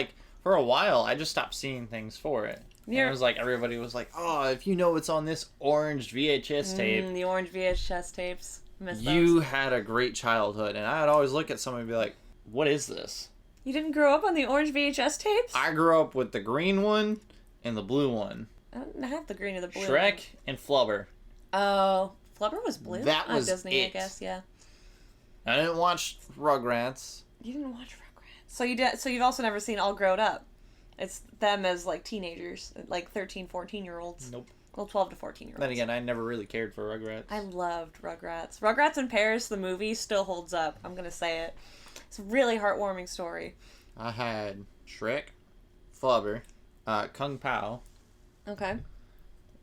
Speaker 2: for a while I just stopped seeing things for it. And it was everybody was like, "Oh, if you know what's on this orange VHS tape."
Speaker 1: The orange VHS tapes. Miss
Speaker 2: you
Speaker 1: those.
Speaker 2: had a great childhood, and I would always look at someone and be like, "What is this?"
Speaker 1: You didn't grow up on the orange VHS tapes?
Speaker 2: I grew up with the green one and the blue one.
Speaker 1: I don't have the green or the blue.
Speaker 2: Shrek
Speaker 1: one.
Speaker 2: and Flubber.
Speaker 1: Oh, Flubber was blue.
Speaker 2: That was
Speaker 1: Disney,
Speaker 2: it.
Speaker 1: I guess. Yeah.
Speaker 2: I didn't watch Rugrats.
Speaker 1: You didn't watch Rugrats, so you did. So you've also never seen All Grown Up. It's them as teenagers, 13, 14-year-olds.
Speaker 2: Nope.
Speaker 1: Well, 12 to 14-year-olds.
Speaker 2: Then again, I never really cared for Rugrats.
Speaker 1: I loved Rugrats. Rugrats in Paris, the movie, still holds up. I'm going to say it. It's a really heartwarming story.
Speaker 2: I had Shrek, Flubber, Kung Pao.
Speaker 1: Okay.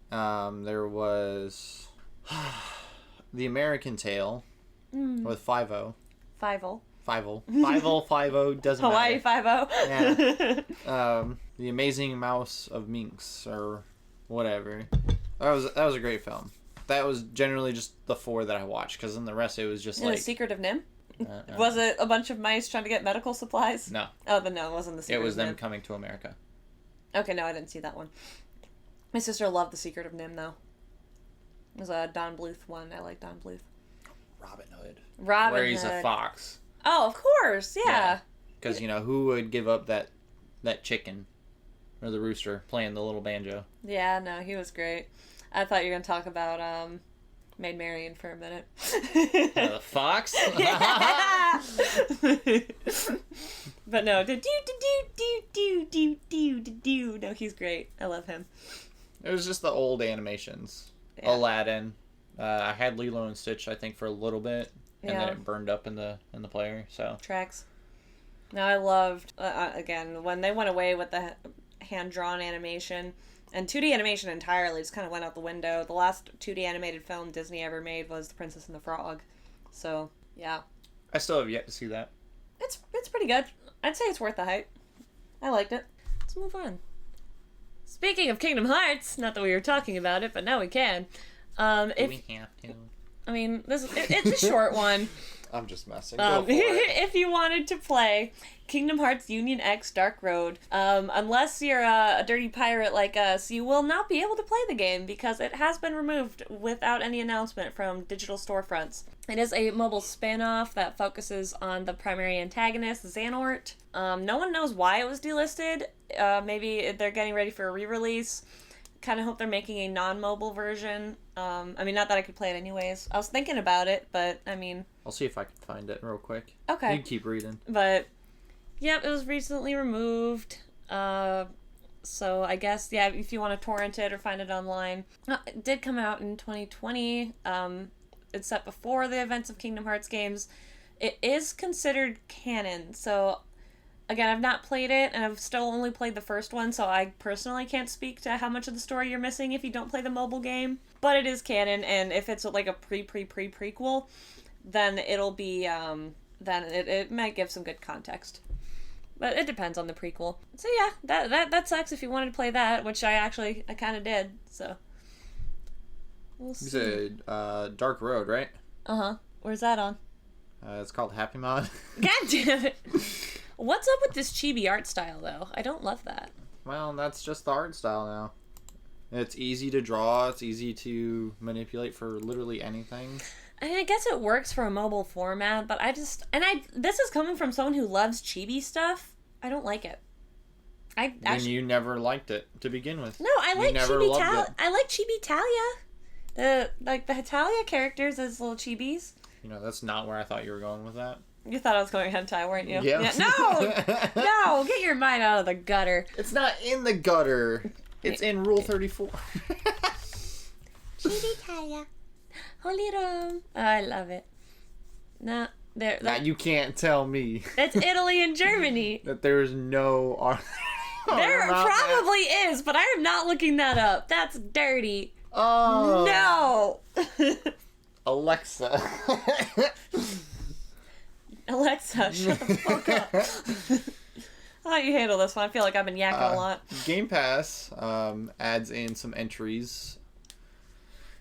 Speaker 2: There was The American Tale with Five-O.
Speaker 1: Five-O.
Speaker 2: Five-O. Five-O, Five-O, doesn't
Speaker 1: Hawaii
Speaker 2: matter.
Speaker 1: Five-O.
Speaker 2: Yeah. The Amazing Mouse of Minx, or whatever. That was a great film. That was generally just the 4 that I watched, because then the rest it was just
Speaker 1: The Secret of Nim?
Speaker 2: Uh-uh.
Speaker 1: Was it a bunch of mice trying to get medical supplies?
Speaker 2: No.
Speaker 1: Oh, then no, it wasn't The Secret of Nim.
Speaker 2: It was them coming to America.
Speaker 1: Okay, no, I didn't see that one. My sister loved The Secret of Nim, though. It was a Don Bluth one. I like Don Bluth.
Speaker 2: Robin Hood.
Speaker 1: Robin
Speaker 2: Where he's
Speaker 1: Hood.
Speaker 2: a fox.
Speaker 1: Oh, of course, yeah.
Speaker 2: Because, who would give up that chicken or the rooster playing the little banjo?
Speaker 1: Yeah, no, he was great. I thought you were going to talk about Maid Marian for a minute.
Speaker 2: The fox?
Speaker 1: But no, do. No, he's great. I love him.
Speaker 2: It was just the old animations.
Speaker 1: Yeah.
Speaker 2: Aladdin. I had Lilo and Stitch, I think, for a little bit. And
Speaker 1: Yeah.
Speaker 2: then it burned up in the player, so.
Speaker 1: Tracks. Now I loved, again, when they went away with the hand-drawn animation, and 2D animation entirely just kind of went out the window. The last 2D animated film Disney ever made was The Princess and the Frog. So, yeah.
Speaker 2: I still have yet to see that.
Speaker 1: It's pretty good. I'd say it's worth the hype. I liked it. Let's move on. Speaking of Kingdom Hearts, not that we were talking about it, but now we can.
Speaker 2: We have to.
Speaker 1: I mean, it's a short one.
Speaker 2: I'm just messing. Go for it.
Speaker 1: If you wanted to play Kingdom Hearts Union X Dark Road, unless you're a dirty pirate like us, you will not be able to play the game because it has been removed without any announcement from digital storefronts. It is a mobile spin-off that focuses on the primary antagonist, Xehanort. No one knows why it was delisted. Maybe they're getting ready for a re-release. kind of hope they're making a non-mobile version. I mean, not that I could play it anyways. I was thinking about it, but I mean...
Speaker 2: I'll see if I can find it real quick.
Speaker 1: Okay.
Speaker 2: You can keep reading.
Speaker 1: But, yep, it was recently removed. So I guess, yeah, if you want to torrent it or find it online. It did come out in 2020. It's set before the events of Kingdom Hearts games. It is considered canon, so... Again, I've not played it, and I've still only played the first one, so I personally can't speak to how much of the story you're missing if you don't play the mobile game. But it is canon, and if it's like a prequel, then it'll be, then it might give some good context. But it depends on the prequel. So yeah, that sucks if you wanted to play that, which I kind of did, so. We'll see.
Speaker 2: You said, Dark Road, right?
Speaker 1: Uh-huh. Where's that on?
Speaker 2: It's called Happy Mod.
Speaker 1: God damn it! What's up with this chibi art style, though? I don't love that.
Speaker 2: Well, that's just the art style now. It's easy to draw. It's easy to manipulate for literally anything.
Speaker 1: I mean, I guess it works for a mobile format, but this is coming from someone who loves chibi stuff. I don't like it.
Speaker 2: Then you never liked it to begin with.
Speaker 1: No, I like Chibi I like Chibi Talia. The Hitalia characters as little chibis.
Speaker 2: You know, that's not where I thought you were going with that.
Speaker 1: You thought I was going hentai, weren't you?
Speaker 2: Yeah.
Speaker 1: No, get your mind out of the gutter.
Speaker 2: It's not in the gutter. It's in Rule 34.
Speaker 1: Chibi Talia. Holy Rome. Oh, I love it. No,
Speaker 2: you can't tell me.
Speaker 1: It's Italy and Germany.
Speaker 2: That there's no art.
Speaker 1: There probably is, but I am not looking that up. That's dirty.
Speaker 2: Oh.
Speaker 1: No.
Speaker 2: Alexa.
Speaker 1: Alexa, shut the fuck up. How do you handle this one? I feel like I've been yakking a lot.
Speaker 2: Game Pass adds in some entries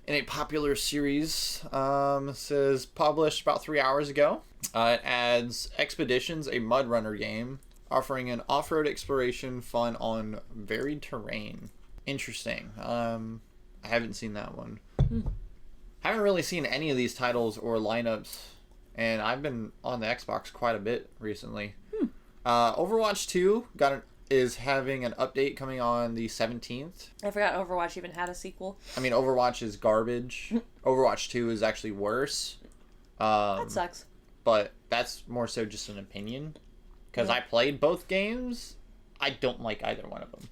Speaker 2: in a popular series. Says published about 3 hours ago. It adds Expeditions, a mud runner game, offering an off-road exploration fun on varied terrain. Interesting. I haven't seen that one. Haven't really seen any of these titles or lineups, and I've been on the Xbox quite a bit recently. Overwatch 2 is having an update coming on the 17th.
Speaker 1: I forgot Overwatch even had a sequel.
Speaker 2: I mean, Overwatch is garbage. Overwatch 2 is actually worse.
Speaker 1: That sucks.
Speaker 2: But that's more so just an opinion. Because I played both games. I don't like either one of them.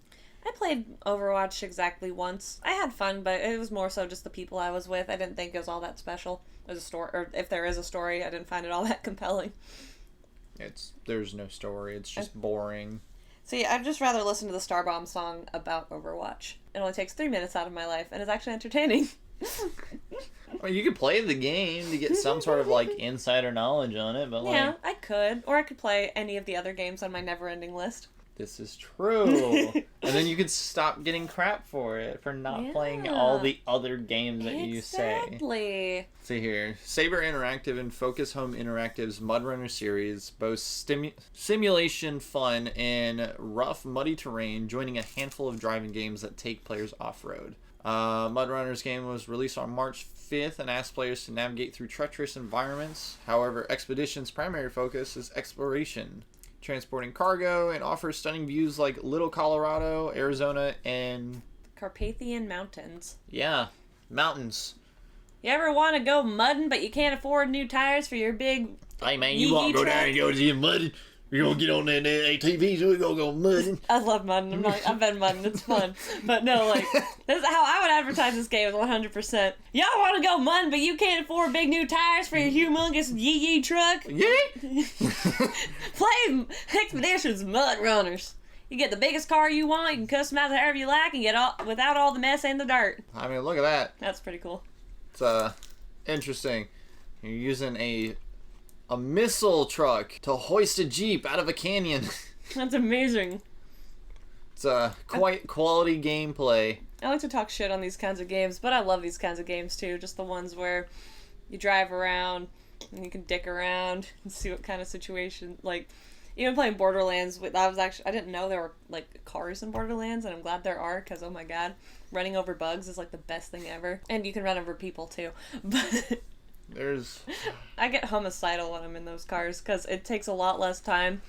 Speaker 1: I played Overwatch exactly once. I had fun, but it was more so just the people I was with. I didn't think it was all that special. There's a story, or if there is a story, I didn't find it all that compelling.
Speaker 2: There's no story. It's just boring.
Speaker 1: See, I'd just rather listen to the Starbomb song about Overwatch. It only takes 3 minutes out of my life, and it's actually entertaining.
Speaker 2: Well, you could play the game to get some sort of, like, insider knowledge on it, but,
Speaker 1: yeah, I could. Or I could play any of the other games on my never-ending list.
Speaker 2: This is true. And then you could stop getting crap for it, for not playing all the other games that you say.
Speaker 1: Exactly.
Speaker 2: See here. Saber Interactive and Focus Home Interactive's Mud Runner series boasts simulation fun in rough, muddy terrain, joining a handful of driving games that take players off-road. Mud Runner's game was released on March 5th and asks players to navigate through treacherous environments. However, Expedition's primary focus is exploration, transporting cargo, and offers stunning views like Little Colorado, Arizona, and
Speaker 1: Carpathian Mountains.
Speaker 2: Yeah, mountains.
Speaker 1: You ever want to go mudding, but you can't afford new tires for your big
Speaker 2: Hey man, you want to go down and go to the mudding? We're going to get on that ATVs, we're going to go mudding.
Speaker 1: I love mudding. I've been mudding. It's fun. But no, like, this is how I would advertise this game, 100%. Y'all want to go mudding, but you can't afford big new tires for your humongous yee-yee truck?
Speaker 2: Yeah.
Speaker 1: Play Expeditions Mud Runners. You get the biggest car you want, you can customize it however you like, and get without all the mess and the dirt.
Speaker 2: I mean, look at that.
Speaker 1: That's pretty cool.
Speaker 2: It's interesting. You're using a missile truck to hoist a Jeep out of a canyon.
Speaker 1: That's amazing.
Speaker 2: It's quite quality gameplay.
Speaker 1: I like to talk shit on these kinds of games, but I love these kinds of games too. Just the ones where you drive around and you can dick around and see what kind of situation. Like, even playing Borderlands, I didn't know there were like cars in Borderlands, and I'm glad there are, because oh my god, running over bugs is like the best thing ever. And you can run over people too. But I get homicidal when I'm in those cars, because it takes a lot less time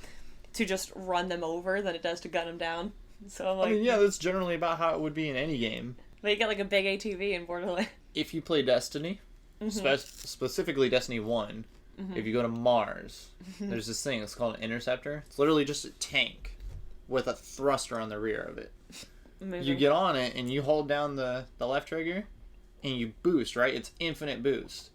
Speaker 1: to just run them over than it does to gun them down. So like,
Speaker 2: I mean, yeah, that's generally about how it would be in any game.
Speaker 1: But you get like a big ATV in Borderlands.
Speaker 2: If you play Destiny, specifically Destiny 1, if you go to Mars, there's this thing, it's called an interceptor. It's literally just a tank with a thruster on the rear of it.
Speaker 1: Amazing.
Speaker 2: You get on it and you hold down the left trigger and you boost, right? It's infinite boost.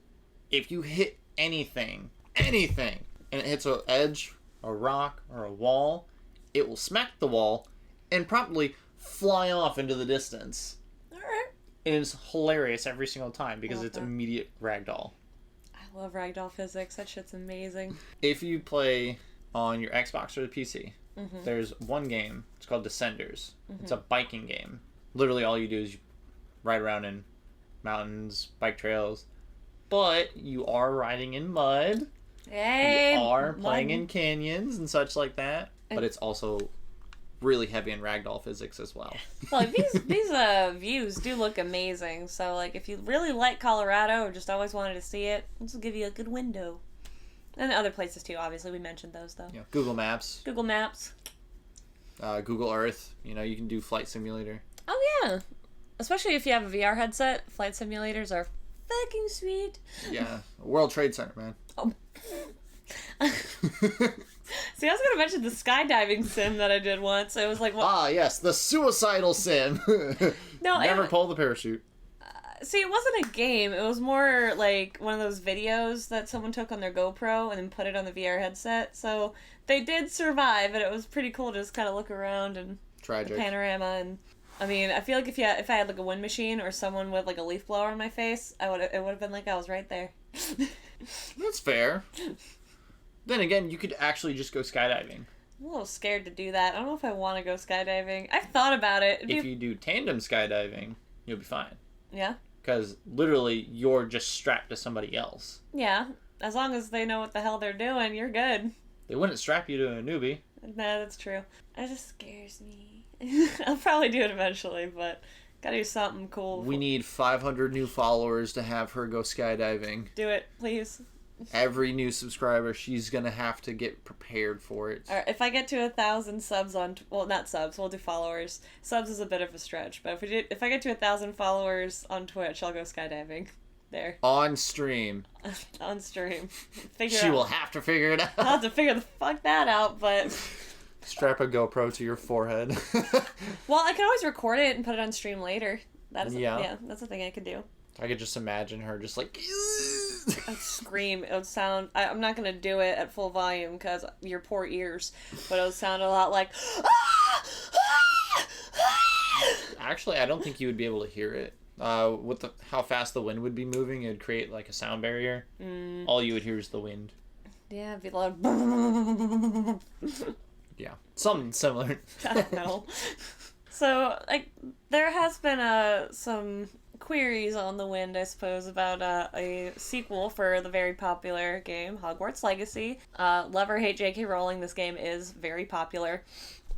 Speaker 2: If you hit anything, and it hits an edge, a rock, or a wall, it will smack the wall and promptly fly off into the distance.
Speaker 1: Alright.
Speaker 2: It is hilarious every single time because it's
Speaker 1: that.
Speaker 2: immediate ragdoll.
Speaker 1: I love ragdoll physics. That shit's amazing.
Speaker 2: If you play on your Xbox or the PC, there's one game. It's called Descenders. It's a biking game. Literally all you do is you ride around in mountains, bike trails. But you are riding in mud.
Speaker 1: Hey,
Speaker 2: you are playing in canyons and such like that. But it's also really heavy in ragdoll physics as well.
Speaker 1: Well, these views do look amazing. So, like, if you really like Colorado or just always wanted to see it, this will give you a good window. And other places too. Obviously, we mentioned those though.
Speaker 2: Yeah, Google Maps.
Speaker 1: Google Maps.
Speaker 2: Google Earth. You know, you can do Flight Simulator.
Speaker 1: Oh yeah, especially if you have a VR headset. Flight simulators are fucking sweet.
Speaker 2: Yeah, World Trade Center, man.
Speaker 1: Oh. See, I was going to mention the skydiving sim that I did once. It was like, well,
Speaker 2: ah, yes, the suicidal sim.
Speaker 1: No,
Speaker 2: never pull the parachute.
Speaker 1: See, it wasn't a game. It was more like one of those videos that someone took on their GoPro and then put it on the VR headset. So they did survive, and it was pretty cool to just kind of look around and
Speaker 2: Tragic.
Speaker 1: The panorama. And I mean, I feel like if I had like a wind machine or someone with like a leaf blower on my face, it would have been like I was right there.
Speaker 2: That's fair. Then again, you could actually just go skydiving.
Speaker 1: I'm a little scared to do that. I don't know if I want to go skydiving. I've thought about it.
Speaker 2: If you do tandem skydiving, you'll be fine.
Speaker 1: Yeah?
Speaker 2: Because literally, you're just strapped to somebody else.
Speaker 1: Yeah. As long as they know what the hell they're doing, you're good.
Speaker 2: They wouldn't strap you to a newbie.
Speaker 1: Nah, that's true. It just scares me. I'll probably do it eventually, but gotta do something cool.
Speaker 2: We need 500 new followers to have her go skydiving.
Speaker 1: Do it, please.
Speaker 2: Every new subscriber, she's gonna have to get prepared for it.
Speaker 1: Alright, if I get to 1,000 subs on... Well, not subs, we'll do followers. Subs is a bit of a stretch, but if I get to 1,000 followers on Twitch, I'll go skydiving. There.
Speaker 2: On stream.
Speaker 1: On stream.
Speaker 2: She will have to figure it out.
Speaker 1: I'll have to figure the fuck that out, but...
Speaker 2: Strap a GoPro to your forehead.
Speaker 1: Well, I can always record it and put it on stream later.
Speaker 2: Yeah,
Speaker 1: that's a thing I could do.
Speaker 2: I could just imagine her just like...
Speaker 1: I'd scream. It would sound... I'm not going to do it at full volume because your poor ears, but it would sound a lot like...
Speaker 2: Actually, I don't think you would be able to hear it. With how fast the wind would be moving, it'd create like a sound barrier. All you would hear is the wind.
Speaker 1: Yeah, it'd be loud.
Speaker 2: Yeah, something similar.
Speaker 1: I don't know. So, like, there has been some queries on the wind, I suppose, about a sequel for the very popular game, Hogwarts Legacy. Love or hate J.K. Rowling, this game is very popular,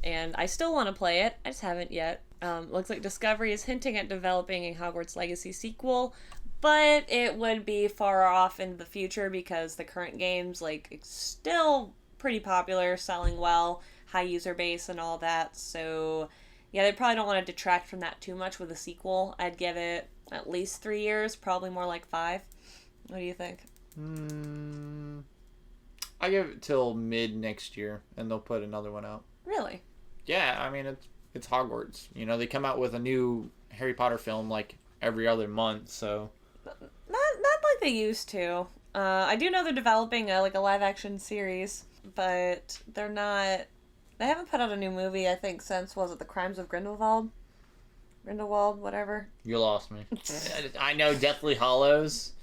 Speaker 1: and I still want to play it. I just haven't yet. Looks like Discovery is hinting at developing a Hogwarts Legacy sequel, but it would be far off in the future because the current game's, like, it's still pretty popular, selling well, high user base and all that, so... Yeah, they probably don't want to detract from that too much with a sequel. I'd give it at least 3 years, probably more like 5. What do you think?
Speaker 2: I give it till mid next year, and they'll put another one out.
Speaker 1: Really?
Speaker 2: Yeah, I mean, it's Hogwarts. You know, they come out with a new Harry Potter film, like, every other month, so...
Speaker 1: Not like they used to. I do know they're developing a live-action series, but they're not... They haven't put out a new movie, I think, since, was it The Crimes of Grindelwald? Grindelwald, whatever.
Speaker 2: You lost me. I know Deathly Hallows,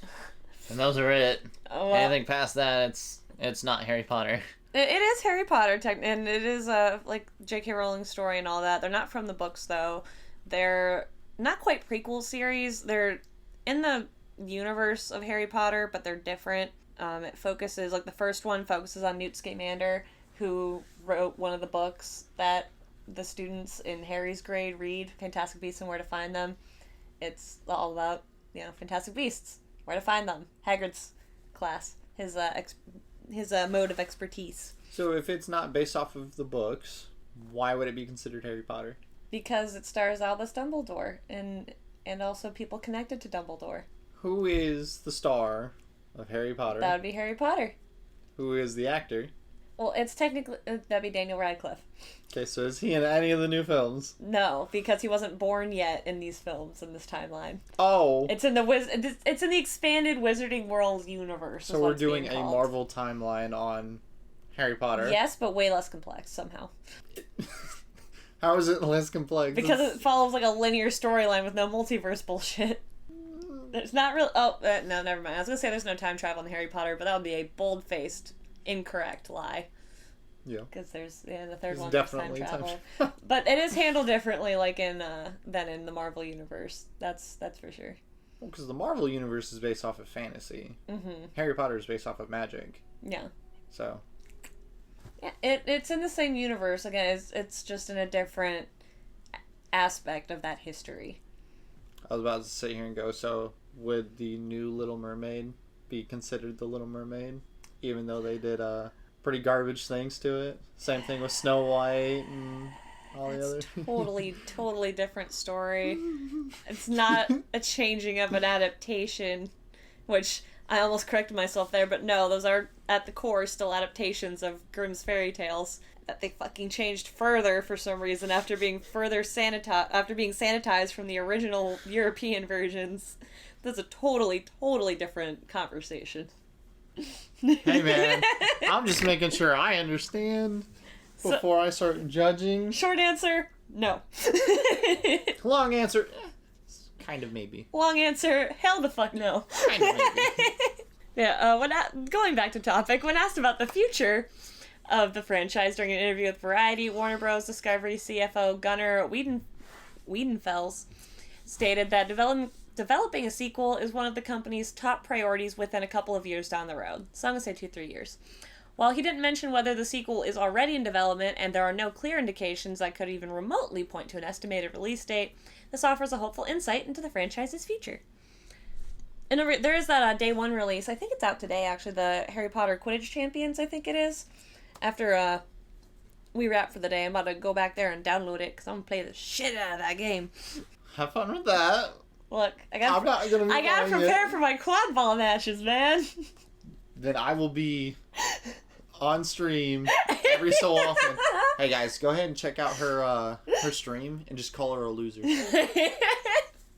Speaker 2: and those are it. Oh, anything past that, it's not Harry Potter.
Speaker 1: It is Harry Potter, and it is, like, J.K. Rowling's story and all that. They're not from the books, though. They're not quite prequel series. They're in the universe of Harry Potter, but they're different. It focuses, like, the first one focuses on Newt Scamander, who wrote one of the books that the students in Harry's grade read, Fantastic Beasts and Where to Find Them. It's all about, Fantastic Beasts, where to find them. Hagrid's class, his mode of expertise.
Speaker 2: So if it's not based off of the books, Why would it be considered Harry Potter?
Speaker 1: Because it stars Albus Dumbledore and also people connected to Dumbledore.
Speaker 2: Who is the star of Harry Potter?
Speaker 1: That would be Harry Potter.
Speaker 2: Who is the actor?
Speaker 1: Well, it's technically... that'd be Daniel Radcliffe.
Speaker 2: Okay, so is he in any of the new films?
Speaker 1: No, because he wasn't born yet in these films in this timeline.
Speaker 2: Oh.
Speaker 1: It's in the expanded Wizarding World universe.
Speaker 2: So we're doing a Marvel timeline on Harry Potter.
Speaker 1: Yes, but way less complex somehow.
Speaker 2: How is it less complex?
Speaker 1: Because it follows like a linear storyline with no multiverse bullshit. There's not really... Oh, no, never mind. I was going to say there's no time travel in Harry Potter, but that would be a bold-faced, incorrect lie.
Speaker 2: Yeah.
Speaker 1: Because there's... Yeah, the third one
Speaker 2: definitely
Speaker 1: time travel. But it is handled differently, like, than in the Marvel universe. That's for sure.
Speaker 2: Well, because the Marvel universe is based off of fantasy. Mm-hmm. Harry Potter is based off of magic.
Speaker 1: Yeah.
Speaker 2: So...
Speaker 1: Yeah, it's in the same universe. Again, it's just in a different aspect of that history.
Speaker 2: I was about to sit here and go, so would the new Little Mermaid be considered the Little Mermaid? Even though they did pretty garbage things to it. Same thing with Snow White and all the other...
Speaker 1: totally different story. It's not a changing of an adaptation, which... I almost corrected myself there, but no, those are, at the core, still adaptations of Grimm's fairy tales that they fucking changed further for some reason after being sanitized from the original European versions. That's a totally different conversation.
Speaker 2: Hey man, I'm just making sure I understand before I start judging.
Speaker 1: Short answer, no.
Speaker 2: Long answer, kind of maybe.
Speaker 1: Long answer, hell the fuck no.
Speaker 2: Kind of maybe.
Speaker 1: Yeah, going back to topic, when asked about the future of the franchise during an interview with Variety, Warner Bros. Discovery CFO Gunnar Wiedenfels stated that developing a sequel is one of the company's top priorities within a couple of years down the road. So I'm going to say 2-3 years. While he didn't mention whether the sequel is already in development and there are no clear indications that could even remotely point to an estimated release date, this offers a hopeful insight into the franchise's future. And there is that day one release. I think it's out today, actually. The Harry Potter Quidditch Champions, I think it is. After we wrap for the day, I'm about to go back there and download it because I'm going to play the shit out of that game.
Speaker 2: Have fun with that.
Speaker 1: Look, I got to prepare for my quad ball matches, man.
Speaker 2: Then I will be on stream every so often. Hey guys, go ahead and check out her stream and just call her a loser.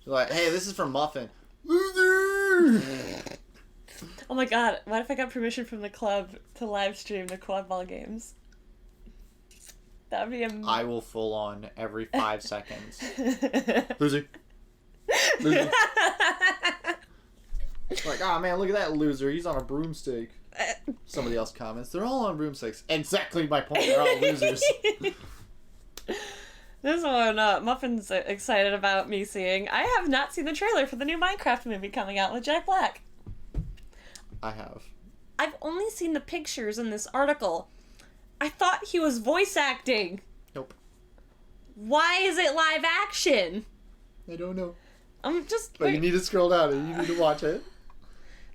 Speaker 2: Like, hey, this is from Muffin. Loser!
Speaker 1: Oh my god, what if I got permission from the club to live stream the quad ball games? That would be
Speaker 2: I will full on every 5 seconds. Loser. Loser. Like, oh man, look at that loser. He's on a broomstick. Somebody else comments. They're all on broomsticks. Exactly my point. They're all losers.
Speaker 1: This one, Muffin's excited about me seeing. I have not seen the trailer for the new Minecraft movie coming out with Jack Black.
Speaker 2: I have.
Speaker 1: I've only seen the pictures in this article. I thought he was voice acting.
Speaker 2: Nope.
Speaker 1: Why is it live action?
Speaker 2: I don't know.
Speaker 1: But
Speaker 2: you need to scroll down and you need to watch it.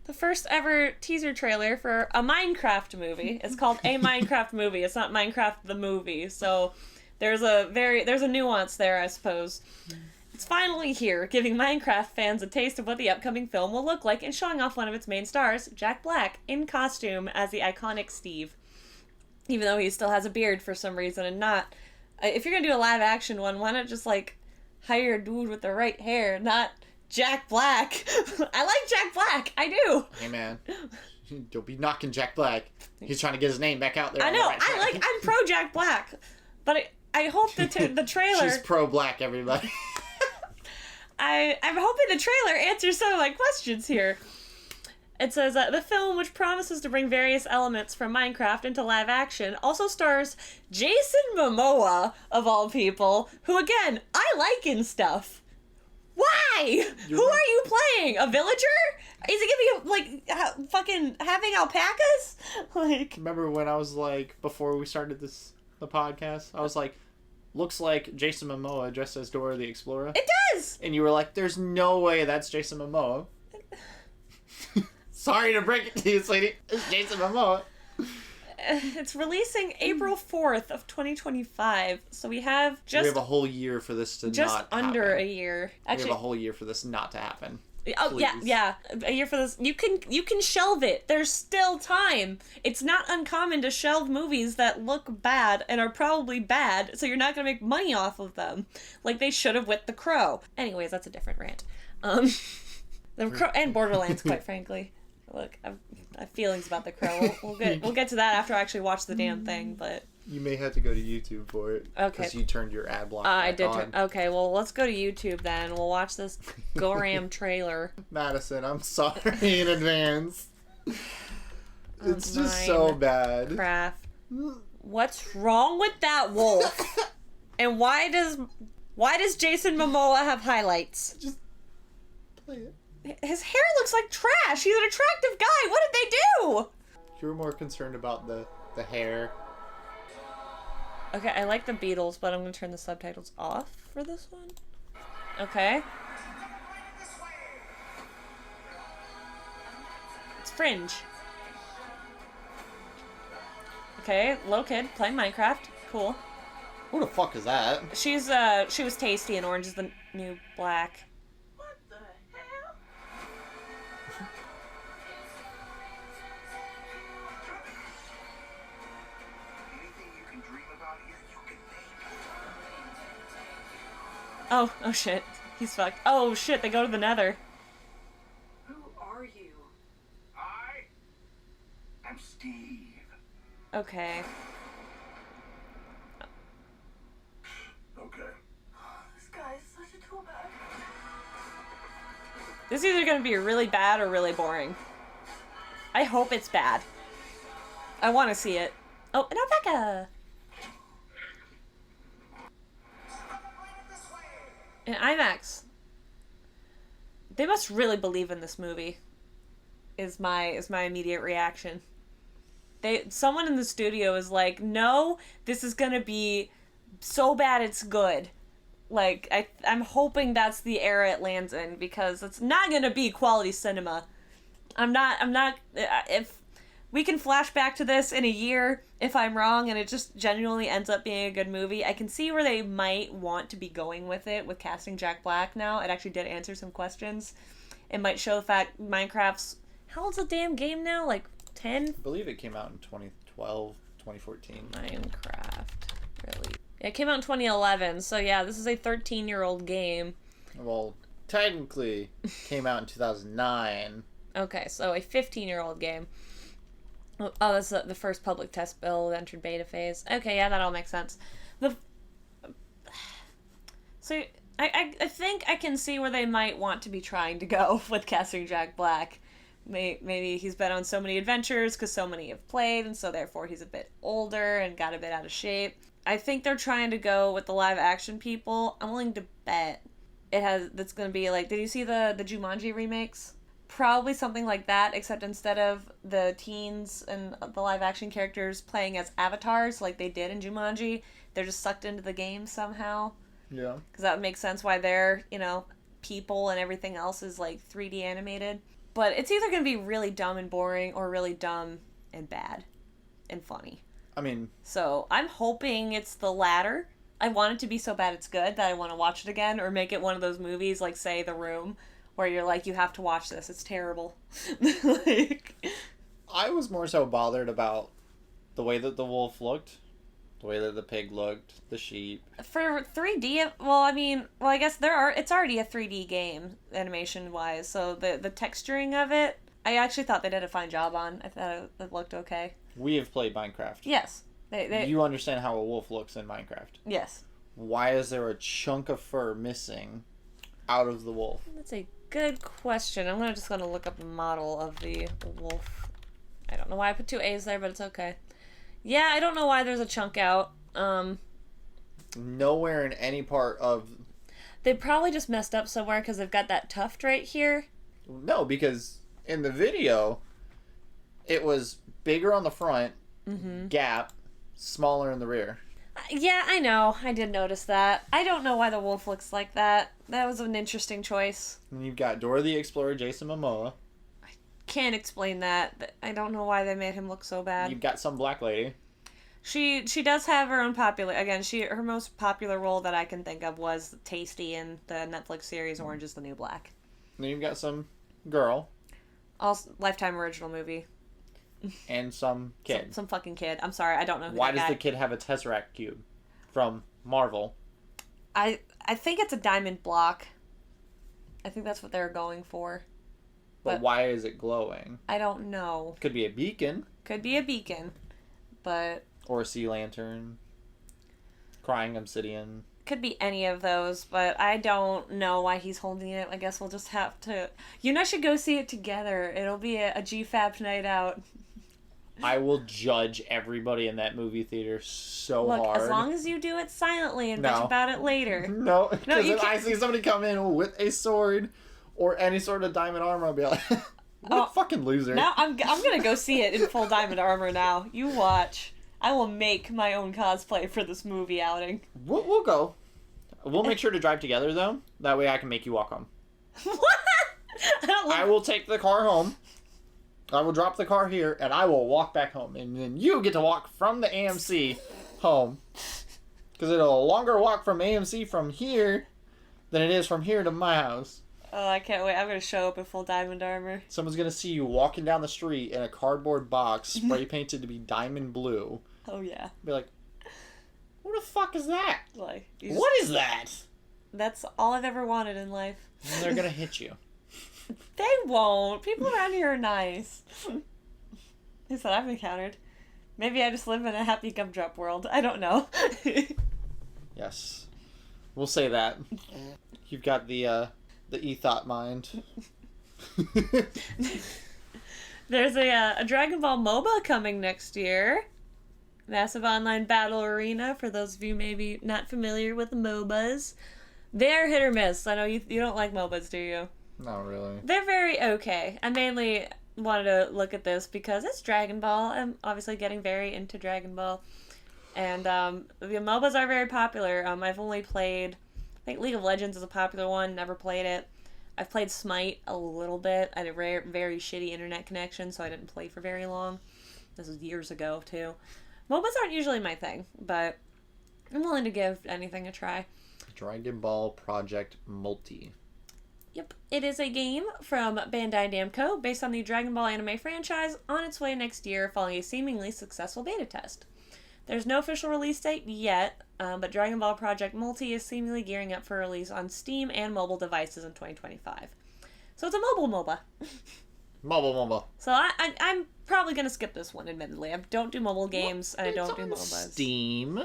Speaker 1: The first ever teaser trailer for a Minecraft movie. It's called A Minecraft Movie. It's not Minecraft the movie. So there's a nuance there, I suppose. It's finally here, giving Minecraft fans a taste of what the upcoming film will look like and showing off one of its main stars, Jack Black, in costume as the iconic Steve. Even though he still has a beard for some reason and not... If you're gonna do a live action one, why not just, like, hire a dude with the right hair, not Jack Black? I like Jack Black. I do.
Speaker 2: Hey, man. Don't be knocking Jack Black. He's trying to get his name back out there.
Speaker 1: I know. I'm pro Jack Black. But I hope the trailer...
Speaker 2: She's pro Black, everybody.
Speaker 1: I'm hoping the trailer answers some of my questions here. It says that the film, which promises to bring various elements from Minecraft into live action, also stars Jason Momoa, of all people, who, again, I like in stuff. Why? Who are you playing? A villager? Is it gonna be, like, fucking having alpacas? Like...
Speaker 2: Remember when I was like, before we started the podcast, I was like, looks like Jason Momoa dressed as Dora the Explorer.
Speaker 1: It does!
Speaker 2: And you were like, there's no way that's Jason Momoa. Sorry to break it to you, sweetie. It's Jason Momoa.
Speaker 1: It's releasing April 4th of 2025, so we have
Speaker 2: we have a whole year for this to
Speaker 1: just
Speaker 2: not
Speaker 1: under
Speaker 2: happen.
Speaker 1: a year.
Speaker 2: Actually, we have a whole year for this not to happen.
Speaker 1: Oh,
Speaker 2: Please.
Speaker 1: yeah, a year for this. You can shelve it. There's still time. It's not uncommon to shelve movies that look bad and are probably bad, so you're not gonna make money off of them, like they should have with The Crow. Anyways, that's a different rant. The Crow and Borderlands, quite frankly. Look, I have feelings about The Crow. We'll get to that after I actually watch the damn thing, but.
Speaker 2: You may have to go to YouTube for it.
Speaker 1: Okay.
Speaker 2: Because you turned your ad block back
Speaker 1: I did.
Speaker 2: on.
Speaker 1: Okay, well, let's go to YouTube then. We'll watch this Goram trailer.
Speaker 2: Madison, I'm sorry in advance. It's just so bad.
Speaker 1: Craft. What's wrong with that wolf? And why does Jason Momoa have highlights?
Speaker 2: Just play it.
Speaker 1: His hair looks like trash. He's an attractive guy. What did they do?
Speaker 2: You were more concerned about the hair.
Speaker 1: Okay, I like the Beatles, but I'm going to turn the subtitles off for this one. Okay. It's Fringe. Okay, little kid playing Minecraft. Cool.
Speaker 2: Who the fuck is that?
Speaker 1: She was Tasty and Orange is the New Black.
Speaker 3: What the hell? Anything you can dream about here, you can make.
Speaker 1: Oh shit. He's fucked. Oh shit, they go to the Nether.
Speaker 3: Who are you? I am Steve.
Speaker 1: Okay.
Speaker 3: Okay. This guy is such a tool bag.
Speaker 1: This is either gonna be really bad or really boring. I hope it's bad. I want to see it. Oh, an alpaca! In IMAX. They must really believe in this movie. Is my immediate reaction. Someone in the studio is like, no, this is gonna be so bad it's good. Like, I'm hoping that's the era it lands in, because it's not gonna be quality cinema. If we can flash back to this in a year, if I'm wrong, and it just genuinely ends up being a good movie, I can see where they might want to be going with it, with casting Jack Black now. It actually did answer some questions. It might show the fact Minecraft's, how old's the damn game now? Like, 10?
Speaker 2: I believe it came out in 2012, 2014.
Speaker 1: Minecraft, really? It came out in 2011, so yeah, this is a 13-year-old game.
Speaker 2: Well, technically, came out in 2009.
Speaker 1: Okay, so a 15-year-old game. Oh, that's the first public test build, entered beta phase. Okay, yeah, that all makes sense. So, I think I can see where they might want to be trying to go with casting Jack Black. Maybe he's been on so many adventures because so many have played, and so therefore he's a bit older and got a bit out of shape. I think they're trying to go with the live action people. I'm willing to bet that's going to be like, did you see the Jumanji remakes? Probably something like that, except instead of the teens and the live action characters playing as avatars like they did in Jumanji, they're just sucked into the game somehow.
Speaker 2: Yeah.
Speaker 1: Because that would make sense why they're, people and everything else is like 3D animated. But it's either going to be really dumb and boring or really dumb and bad and funny.
Speaker 2: I mean...
Speaker 1: So I'm hoping it's the latter. I want it to be so bad it's good that I want to watch it again, or make it one of those movies like, say, The Room, where you're like, you have to watch this. It's terrible.
Speaker 2: I was more so bothered about the way that the wolf looked, the way that the pig looked, the sheep.
Speaker 1: For 3D, I guess it's already a 3D game, animation-wise, so the texturing of it, I actually thought they did a fine job on. I thought it looked okay.
Speaker 2: We have played Minecraft.
Speaker 1: Yes.
Speaker 2: You understand how a wolf looks in Minecraft.
Speaker 1: Yes.
Speaker 2: Why is there a chunk of fur missing out of the wolf?
Speaker 1: That's a good question. I'm just going to look up a model of the wolf. I don't know why I put 2 A's there, but it's okay. Yeah, I don't know why there's a chunk out.
Speaker 2: Nowhere in any part of...
Speaker 1: They probably just messed up somewhere because they've got that tuft right here.
Speaker 2: No, because in the video, it was bigger on the front, gap, smaller in the rear.
Speaker 1: Yeah, I know. I did notice that. I don't know why the wolf looks like that. That was an interesting choice.
Speaker 2: And you've got Dora the Explorer, Jason Momoa.
Speaker 1: can't explain that. I don't know why they made him look so bad.
Speaker 2: You've got some black lady.
Speaker 1: She does have her own popular... Again, her most popular role that I can think of was Tasty in the Netflix series Orange is the New Black.
Speaker 2: Then you've got some girl.
Speaker 1: Also, Lifetime original movie.
Speaker 2: And some kid.
Speaker 1: Some fucking kid. I'm sorry, I don't know who
Speaker 2: Why
Speaker 1: that
Speaker 2: does
Speaker 1: guy.
Speaker 2: the kid have a Tesseract cube from Marvel?
Speaker 1: I think it's a diamond block. I think that's what they're going for.
Speaker 2: But why is it glowing?
Speaker 1: I don't know.
Speaker 2: Could be a beacon.
Speaker 1: Could be a beacon. But...
Speaker 2: Or a sea lantern. Crying obsidian.
Speaker 1: Could be any of those, but I don't know why he's holding it. I guess we'll just have to... You and I should go see it together. It'll be a GFAP night out.
Speaker 2: I will judge everybody in that movie theater so
Speaker 1: Look,
Speaker 2: hard.
Speaker 1: as long as you do it silently and bitch about it later.
Speaker 2: No, because if
Speaker 1: can't...
Speaker 2: I see somebody come in with a sword or any sort of diamond armor, I'll be like, what a fucking loser.
Speaker 1: Now I'm gonna go see it in full diamond armor now. You watch. I will make my own cosplay for this movie outing.
Speaker 2: We'll go. We'll make sure to drive together, though. That way I can make you walk home.
Speaker 1: What?
Speaker 2: I will take the car home. I will drop the car here, and I will walk back home. And then you get to walk from the AMC home. Because it'll a longer walk from AMC from here than it is from here to my house.
Speaker 1: Oh, I can't wait. I'm gonna show up in full diamond armor.
Speaker 2: Someone's going to see you walking down the street in a cardboard box spray painted to be diamond blue.
Speaker 1: Oh, yeah.
Speaker 2: Be like, what the fuck is that?
Speaker 1: Like,
Speaker 2: What is that?
Speaker 1: That's all I've ever wanted in life.
Speaker 2: And they're going to hit you.
Speaker 1: They won't. People around here are nice. That's what I've encountered. Maybe I just live in a happy gumdrop world. I don't know.
Speaker 2: Yes. We'll say that. You've got the e-thought mind.
Speaker 1: There's a Dragon Ball MOBA coming next year. Massive Online Battle Arena, for those of you maybe not familiar with MOBAs. They're hit or miss. I know you don't like MOBAs, do you?
Speaker 2: Not really.
Speaker 1: They're very okay. I mainly wanted to look at this because it's Dragon Ball. I'm obviously getting very into Dragon Ball. And the MOBAs are very popular. I've only played... I think League of Legends is a popular one. Never played it. I've played Smite a little bit. I had a very shitty internet connection, so I didn't play for very long. This was years ago, too. MOBAs aren't usually my thing, but I'm willing to give anything a try.
Speaker 2: Dragon Ball Project Multi.
Speaker 1: Yep. It is a game from Bandai Namco based on the Dragon Ball anime franchise on its way next year following a seemingly successful beta test. There's no official release date yet, but Dragon Ball Project Multi is seemingly gearing up for release on Steam and mobile devices in 2025. So it's a mobile MOBA.
Speaker 2: Mobile.
Speaker 1: So I'm probably going to skip this one, admittedly. I don't do mobile games, and I don't do MOBAs.
Speaker 2: Steam.